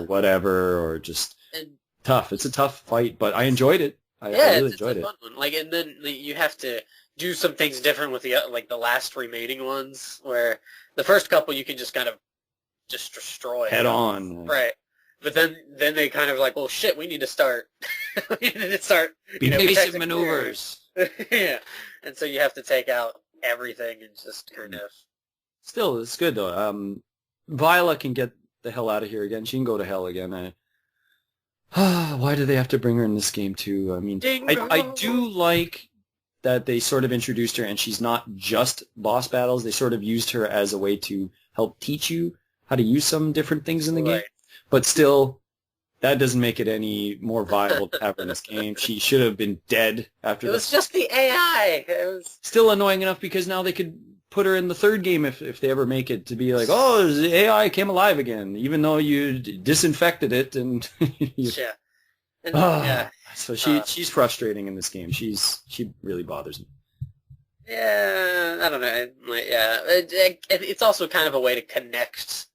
Speaker 1: whatever, or just
Speaker 2: and
Speaker 1: tough. It's a tough fight, but I enjoyed it. I
Speaker 2: yeah,
Speaker 1: really
Speaker 2: it's
Speaker 1: enjoyed
Speaker 2: a
Speaker 1: it.
Speaker 2: fun one. Like, and then you have to do some things different with the like the last remaining ones, where the first couple you can just kind of just destroy
Speaker 1: Head on.
Speaker 2: right? But then they kind of like, well, shit, we need to start. we need to start.
Speaker 1: Evasive
Speaker 2: protecting
Speaker 1: maneuvers.
Speaker 2: yeah, and so you have to take out everything and just kind of.
Speaker 1: Still, it's good though. Viola can get the hell out of here again. She can go to hell again. Why do they have to bring her in this game too? I mean, I do like that they sort of introduced her and she's not just boss battles. They sort of used her as a way to help teach you how to use some different things in the game. But still, that doesn't make it any more viable to have her in this game. She should have been dead after
Speaker 2: It was just the AI. It was
Speaker 1: still annoying enough because now they could put her in the third game if they ever make it to be like, oh, the AI came alive again, even though you disinfected it and
Speaker 2: yeah. And, yeah.
Speaker 1: So she's frustrating in this game. She really bothers me.
Speaker 2: Yeah, I don't know. Yeah, it's also kind of a way to connect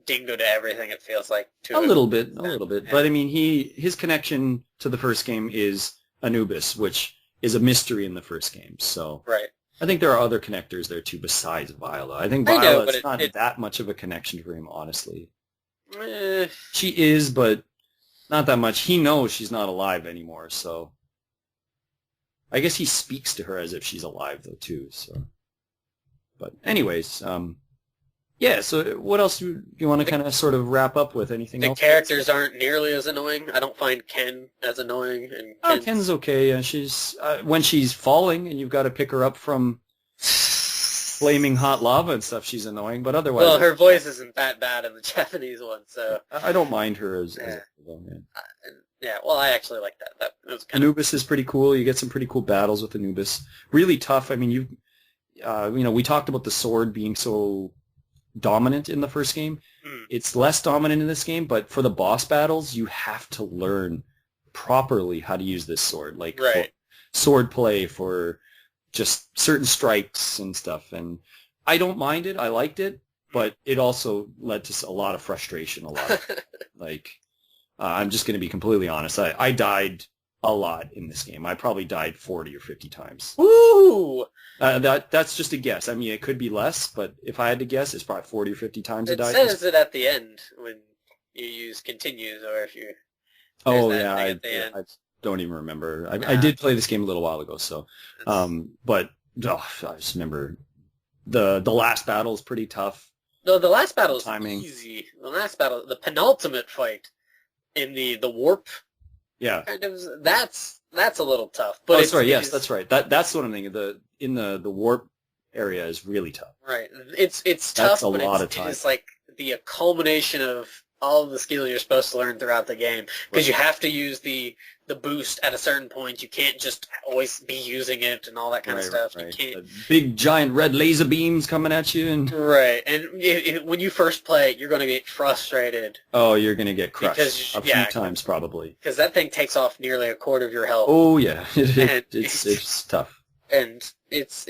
Speaker 2: Dingo to everything. It feels like
Speaker 1: A little bit.
Speaker 2: Yeah.
Speaker 1: But I mean, his connection to the first game is Anubis, which is a mystery in the first game. So
Speaker 2: right.
Speaker 1: I think there are other connectors there too besides Viola. I think
Speaker 2: I know,
Speaker 1: Viola
Speaker 2: but
Speaker 1: is not that much of a connection for him, honestly.
Speaker 2: Eh,
Speaker 1: She is, but not that much. He knows she's not alive anymore, so I guess he speaks to her as if she's alive though too. So, but anyways, yeah. So what else do you want to kind of sort of wrap up with? Anything
Speaker 2: the
Speaker 1: else?
Speaker 2: characters aren't nearly as annoying. I don't find Ken as annoying. And
Speaker 1: Ken's okay. She's when she's falling and you've got to pick her up from flaming hot lava and stuff, she's annoying. But otherwise,
Speaker 2: well, her voice isn't that bad in the Japanese one, so
Speaker 1: I don't mind her as
Speaker 2: Yeah.
Speaker 1: well, yeah.
Speaker 2: yeah. Well, I actually like that. That was kind
Speaker 1: Anubis is pretty cool. You get some pretty cool battles with Anubis. Really tough. I mean, we talked about the sword being so dominant in the first game. It's less dominant in this game, but for the boss battles, you have to learn properly how to use this sword, like
Speaker 2: Right.
Speaker 1: for sword play, for just certain strikes and stuff. And I don't mind it. I liked it, but it also led to a lot of frustration. A lot of, like, I'm just going to be completely honest. I died a lot in this game. I probably died 40 or 50 times.
Speaker 2: Woo!
Speaker 1: That's just a guess. I mean, it could be less, but if I had to guess, it's probably 40 or 50 times I
Speaker 2: It
Speaker 1: died.
Speaker 2: says it at the end when you use continues, or if you.
Speaker 1: Oh
Speaker 2: there's that
Speaker 1: yeah,
Speaker 2: thing
Speaker 1: I
Speaker 2: at the end.
Speaker 1: don't even remember. I did play this game a little while ago, so but I just remember the last battle is pretty tough.
Speaker 2: No, the last battle is
Speaker 1: Timing.
Speaker 2: easy. The last battle, the penultimate fight in the warp
Speaker 1: Yeah.
Speaker 2: kind of, that's a little tough. But
Speaker 1: Yes, that's right. That's what I'm thinking. The warp area is really tough.
Speaker 2: right. It's
Speaker 1: That's
Speaker 2: tough,
Speaker 1: a
Speaker 2: but
Speaker 1: lot
Speaker 2: it's,
Speaker 1: of time.
Speaker 2: it's like the culmination of all of the skills you're supposed to learn throughout the game, because you have to use the boost at a certain point. You can't just always be using it and all that kind of stuff.
Speaker 1: Right.
Speaker 2: You can't.
Speaker 1: The big giant red laser beams coming at you, and
Speaker 2: Right, and when you first play it, you're going to get frustrated
Speaker 1: you're gonna get crushed
Speaker 2: Because-
Speaker 1: a few
Speaker 2: yeah.
Speaker 1: times probably.
Speaker 2: because that thing takes off nearly a quarter of your health.
Speaker 1: Oh yeah,
Speaker 2: And
Speaker 1: it's tough.
Speaker 2: And it's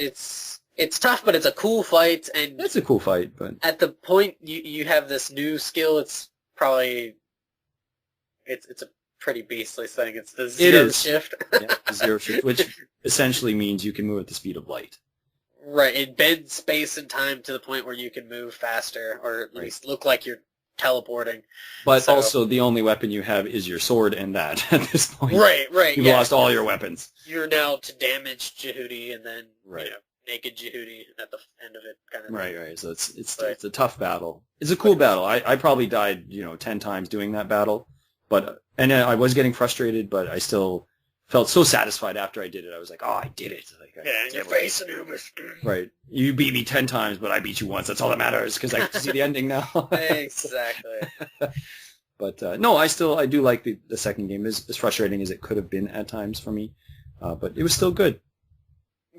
Speaker 2: tough, but it's a cool fight. And
Speaker 1: It's a cool fight, but
Speaker 2: at the point you have this new skill, it's probably it's a pretty beastly thing. It's the zero
Speaker 1: is.
Speaker 2: shift.
Speaker 1: yeah, zero shift, which essentially means you can move at the speed of light.
Speaker 2: Right, it bends space and time to the point where you can move faster, or at
Speaker 1: Right.
Speaker 2: least look like you're teleporting.
Speaker 1: But
Speaker 2: So-
Speaker 1: also, the only weapon you have is your sword, and that at this point,
Speaker 2: Right.
Speaker 1: you've
Speaker 2: Yeah.
Speaker 1: lost all your weapons.
Speaker 2: You're now to damage Jehudi and then
Speaker 1: Right.
Speaker 2: naked Jehudi at the end of it, kind of.
Speaker 1: Right. So it's
Speaker 2: Right.
Speaker 1: it's a tough battle. It's a cool battle. I probably died 10 times doing that battle, but I was getting frustrated, but I still felt so satisfied after I did it. I was like, oh, I did it. Like,
Speaker 2: Yeah, and
Speaker 1: did
Speaker 2: your
Speaker 1: it.
Speaker 2: face Anubis.
Speaker 1: Right. You beat me 10 times, but I beat you once. That's all that matters because I get to see the ending now.
Speaker 2: Exactly.
Speaker 1: But no, I do like the second game. As frustrating as it could have been at times for me, but it was still good.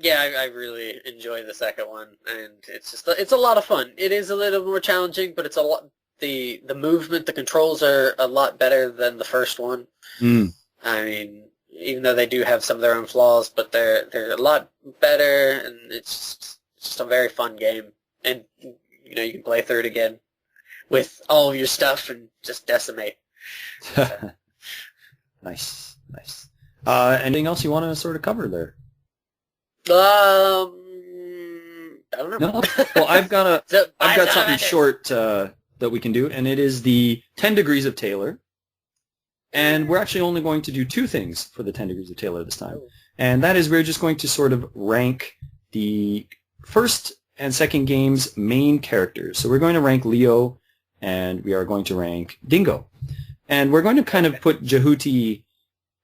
Speaker 2: Yeah, I really enjoy the second one, and it's a lot of fun. It is a little more challenging, but it's a lot the movement, the controls are a lot better than the first one.
Speaker 1: Mm.
Speaker 2: I mean, even though they do have some of their own flaws, but they're a lot better, and it's just a very fun game. And you can play through it again with all of your stuff and just decimate. So.
Speaker 1: Nice. Anything else you want to sort of cover there?
Speaker 2: I don't know.
Speaker 1: No? Well, I've got
Speaker 2: So,
Speaker 1: something short that we can do, and it is the 10 Degrees of Taylor. And we're actually only going to do two things for the 10 Degrees of Taylor this time. And that is we're just going to sort of rank the first and second game's main characters. So we're going to rank Leo, and we are going to rank Dingo. And we're going to kind of put Jehuti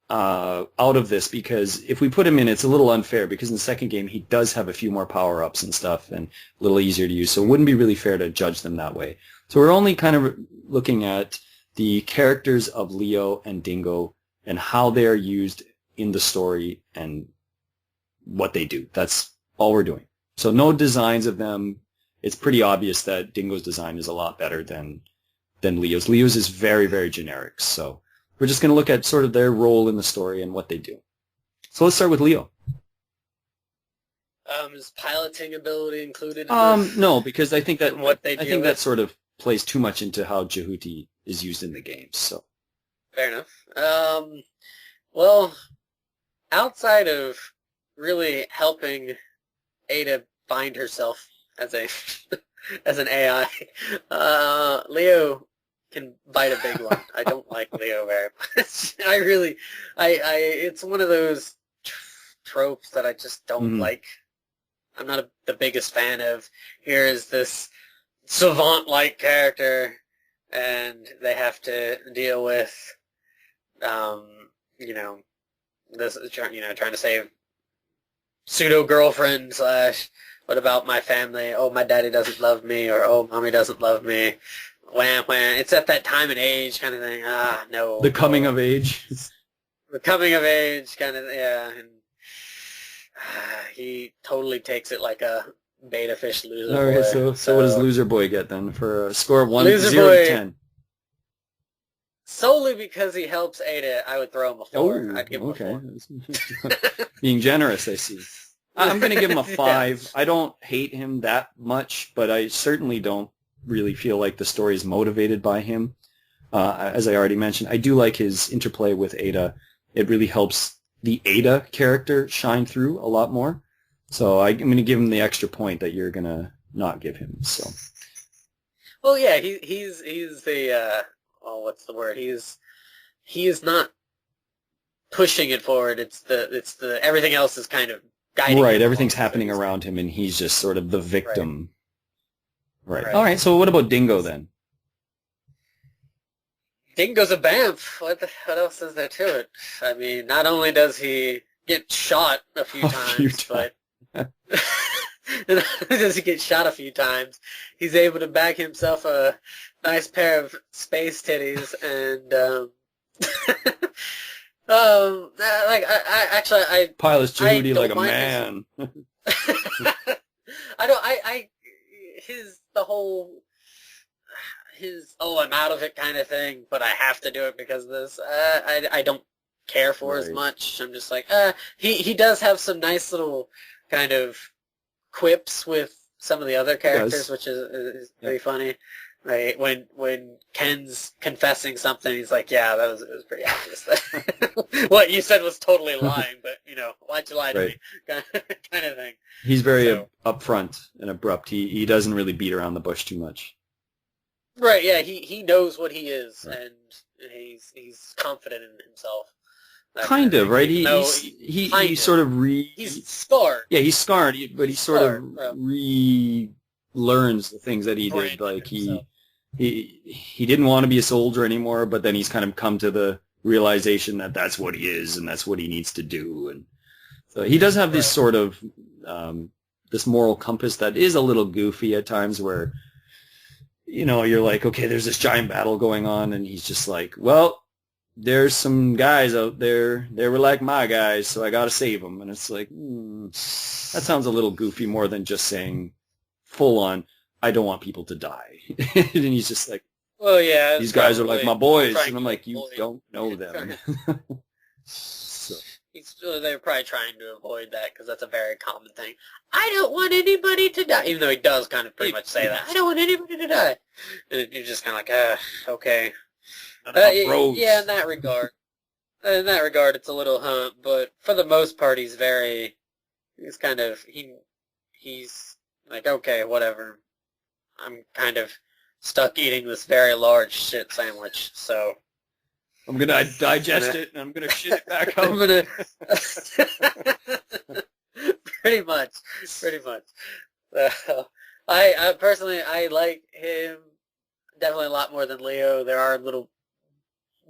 Speaker 1: out of this, because if we put him in, it's a little unfair, because in the second game he does have a few more power-ups and stuff and a little easier to use, so it wouldn't be really fair to judge them that way. So we're only kind of looking at the characters of Leo and Dingo and how they are used in the story and what they do. That's all we're doing. So no designs of them. It's pretty obvious that Dingo's design is a lot better than Leo's. Leo's is very, very generic, so we're just going to look at sort of their role in the story and what they do. So let's start with Leo.
Speaker 2: Is piloting ability included?
Speaker 1: No, because I think that
Speaker 2: that
Speaker 1: sort of plays too much into how Jehuti is used in the games. So
Speaker 2: fair enough. Well, outside of really helping Ada find herself as an AI, Leo can bite a big one. I don't like Leo very much. It's one of those tropes that I just don't like. I'm not the biggest fan of. Here is this savant-like character, and they have to deal with, this, trying to save pseudo-girlfriend / what about my family? Oh, my daddy doesn't love me, or oh, mommy doesn't love me. Wham, wham. It's at that time and age kind of thing. No.
Speaker 1: The coming of age.
Speaker 2: The coming of age kind of, yeah. And he totally takes it like a beta fish loser
Speaker 1: All right,
Speaker 2: boy.
Speaker 1: so what does Loser Boy get then for a score of 0
Speaker 2: Boy,
Speaker 1: to 10?
Speaker 2: Solely because he helps Ada, I would throw him a 4.
Speaker 1: Oh,
Speaker 2: I'd give him
Speaker 1: okay.
Speaker 2: a 4.
Speaker 1: Being generous, I see. I'm going to give him a 5. I don't hate him that much, but I certainly don't really feel like the story is motivated by him. As I already mentioned, I do like his interplay with Ada. It really helps the Ada character shine through a lot more. So I'm going to give him the extra point that you're going to not give him. So.
Speaker 2: Well, yeah, he's the what's the word? He is not pushing it forward. It's the everything else is kind of guiding him.
Speaker 1: Right, everything's happening around him, and he's just sort of the victim. Right.
Speaker 2: Right.
Speaker 1: All right. So what about Dingo then?
Speaker 2: Dingo's a bamf. What else is there to it? I mean, not only does he get shot a few times, but not only does he get shot a few times, he's able to bag himself a nice pair of space titties, and I
Speaker 1: Pilot's Jehuti like a
Speaker 2: mind
Speaker 1: man.
Speaker 2: I'm out of it kind of thing, but I have to do it because of this. I don't care for as much. I'm just like, he does have some nice little kind of quips with some of the other characters, which is very funny. Right, when Ken's confessing something, he's like, "Yeah, it was pretty obvious. What you said was totally lying, but why'd you lie to me?" kind of thing.
Speaker 1: He's very upfront and abrupt. He doesn't really beat around the bush too much.
Speaker 2: Right. Yeah. He knows what he is, and he's confident in himself.
Speaker 1: Kind of, right? He sort of
Speaker 2: he's scarred.
Speaker 1: Yeah, he's scarred, but he sort of relearns the things that he did. Like he didn't want to be a soldier anymore, but then he's kind of come to the realization that that's what he is and that's what he needs to do. And so he does have this sort of this moral compass that is a little goofy at times, where you're like, okay, there's this giant battle going on, and he's just like, well, there's some guys out there, they were like my guys, so I got to save them. And it's like, that sounds a little goofy more than just saying full on, I don't want people to die. And he's just like,
Speaker 2: well, yeah,
Speaker 1: these guys are like my boys.
Speaker 2: trying
Speaker 1: And I'm
Speaker 2: to
Speaker 1: like, you
Speaker 2: avoid-
Speaker 1: don't know them. So,
Speaker 2: They're probably trying to avoid that because that's a very common thing. I don't want anybody to die, even though he does kind of pretty much say that. I don't want anybody to die. And you're just kind of like, okay. Yeah, in that regard. In that regard, it's a little but for the most part, he's kind of, he's like, okay, whatever. I'm kind of stuck eating this very large shit sandwich, so
Speaker 1: I'm going to digest it and I'm going to shit it back out.
Speaker 2: I'm gonna pretty much. I personally, I like him definitely a lot more than Leo. There are little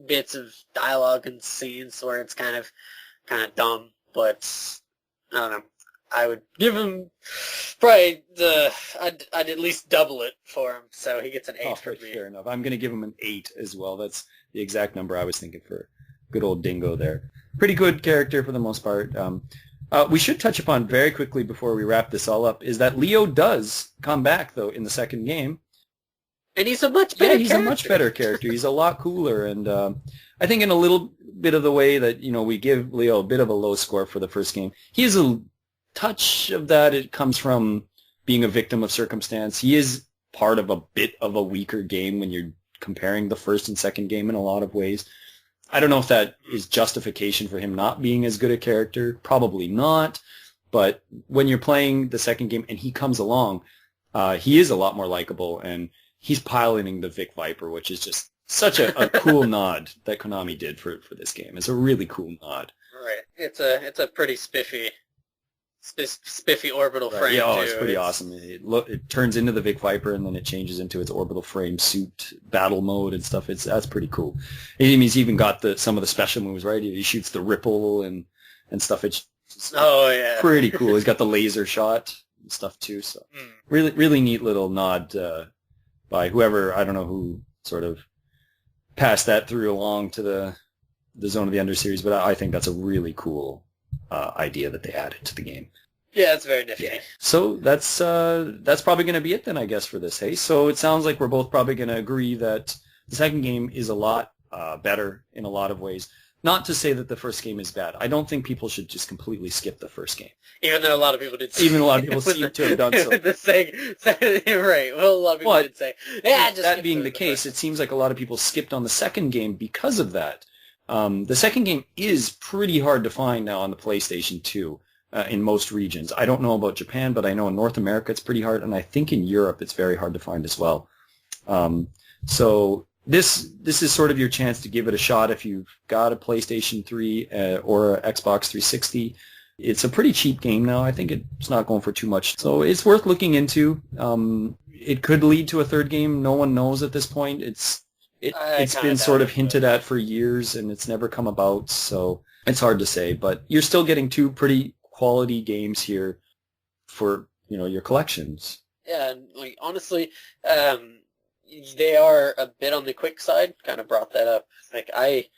Speaker 2: bits of dialogue and scenes where it's kind of dumb, but I don't know. I would give him probably I'd at least double it for him, so he gets an 8 for me.
Speaker 1: Fair enough. I'm going to give him an 8 as well. That's the exact number I was thinking for good old Dingo there. Pretty good character for the most part. We should touch upon very quickly before we wrap this all up is that Leo does come back, though, in the second game.
Speaker 2: And he's a much better
Speaker 1: he's
Speaker 2: character.
Speaker 1: A much better character. He's a lot cooler. And I think in a little bit of the way that, we give Leo a bit of a low score for the first game, he is a touch of that. It comes from being a victim of circumstance. He is part of a bit of a weaker game when you're comparing the first and second game in a lot of ways. I don't know if that is justification for him not being as good a character. Probably not. But when you're playing the second game and he comes along, he is a lot more likable, and he's piloting the Vic Viper, which is just such a cool nod that Konami did for this game. It's a really cool nod.
Speaker 2: Right. It's a pretty spiffy orbital frame.
Speaker 1: Yeah,
Speaker 2: too.
Speaker 1: It's pretty awesome. It turns into the Vic Viper and then it changes into its orbital frame suit battle mode and stuff. That's pretty cool. He's even got some of the special moves, right? He shoots the ripple and stuff. It's pretty cool. He's got the laser shot and stuff too. So really, really neat little nod by whoever, I don't know who sort of passed that through along to the Zone of the Enders series, but I think that's a really cool idea that they added to the game.
Speaker 2: Yeah, it's very nifty.
Speaker 1: Yeah. So that's probably going to be it then, I guess, for this. Hey, so it sounds like we're both probably going to agree that the second game is a lot better in a lot of ways. Not to say that the first game is bad. I don't think people should just completely skip the first game.
Speaker 2: Even though a lot of people did.
Speaker 1: Even a lot of people seem to have done so.
Speaker 2: Right. Well, a lot of people did say, yeah. Just
Speaker 1: that being the case, it seems like a lot of people skipped on the second game because of that. The second game is pretty hard to find now on the PlayStation 2 in most regions. I don't know about Japan, but I know in North America it's pretty hard, and I think in Europe it's very hard to find as well. So this is sort of your chance to give it a shot if you've got a PlayStation 3 or an Xbox 360. It's a pretty cheap game now. I think it's not going for too much. So it's worth looking into. It could lead to a third game. No one knows at this point. It's been sort of hinted at for years, and it's never come about, so it's hard to say. But you're still getting two pretty quality games here for your collections.
Speaker 2: Yeah, and honestly, they are a bit on the quick side. Kind of brought that up. Like I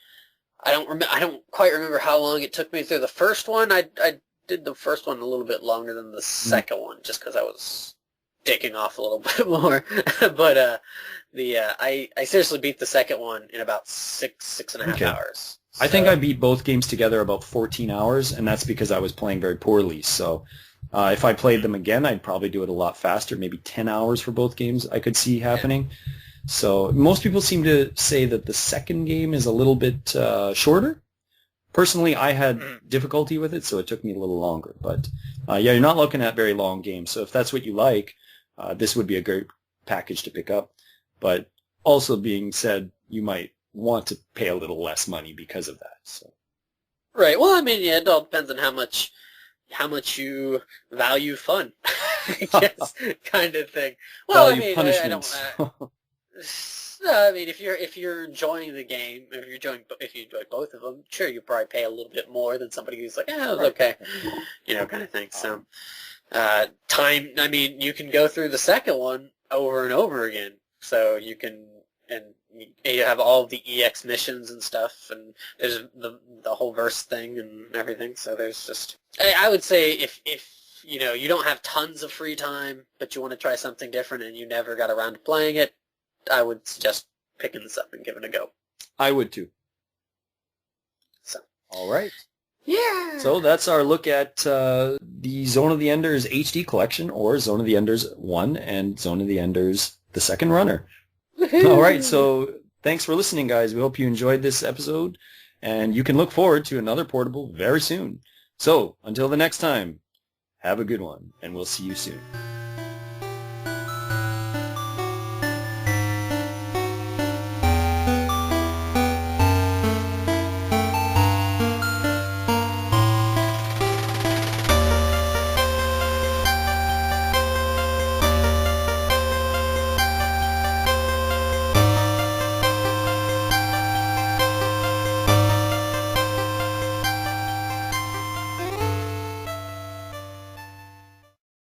Speaker 2: don't quite remember how long it took me through the first one. I did the first one a little bit longer than the second one, just because I was dicking off a little bit more. But I seriously beat the second one in about six and a half hours. So.
Speaker 1: I think I beat both games together about 14 hours, and that's because I was playing very poorly. So if I played them again, I'd probably do it a lot faster, maybe 10 hours for both games I could see happening. Yeah. So most people seem to say that the second game is a little bit shorter. Personally, I had difficulty with it, so it took me a little longer. But you're not looking at very long games. So if that's what you like, this would be a great package to pick up. But also being said, you might want to pay a little less money because of that. So.
Speaker 2: Right. Well, I mean, yeah, it all depends on how much you value fun, I guess, kind of thing. Well,
Speaker 1: value punishments.
Speaker 2: I mean, if you're enjoying the game, if you enjoy both of them, sure, you probably pay a little bit more than somebody who's like, it was okay, kind of thing. So, time. I mean, you can go through the second one over and over again. So you can, and you have all the EX missions and stuff, and there's the whole verse thing and everything. So there's just, I would say if you don't have tons of free time, but you want to try something different and you never got around to playing it, I would suggest picking this up and giving it a go.
Speaker 1: I would too.
Speaker 2: So.
Speaker 1: All right.
Speaker 2: Yeah.
Speaker 1: So that's our look at the Zone of the Enders HD collection, or Zone of the Enders 1 and Zone of the Enders the Second Runner. All right, so thanks for listening, guys. We hope you enjoyed this episode, and you can look forward to another portable very soon. So until the next time, have a good one, and we'll see you soon.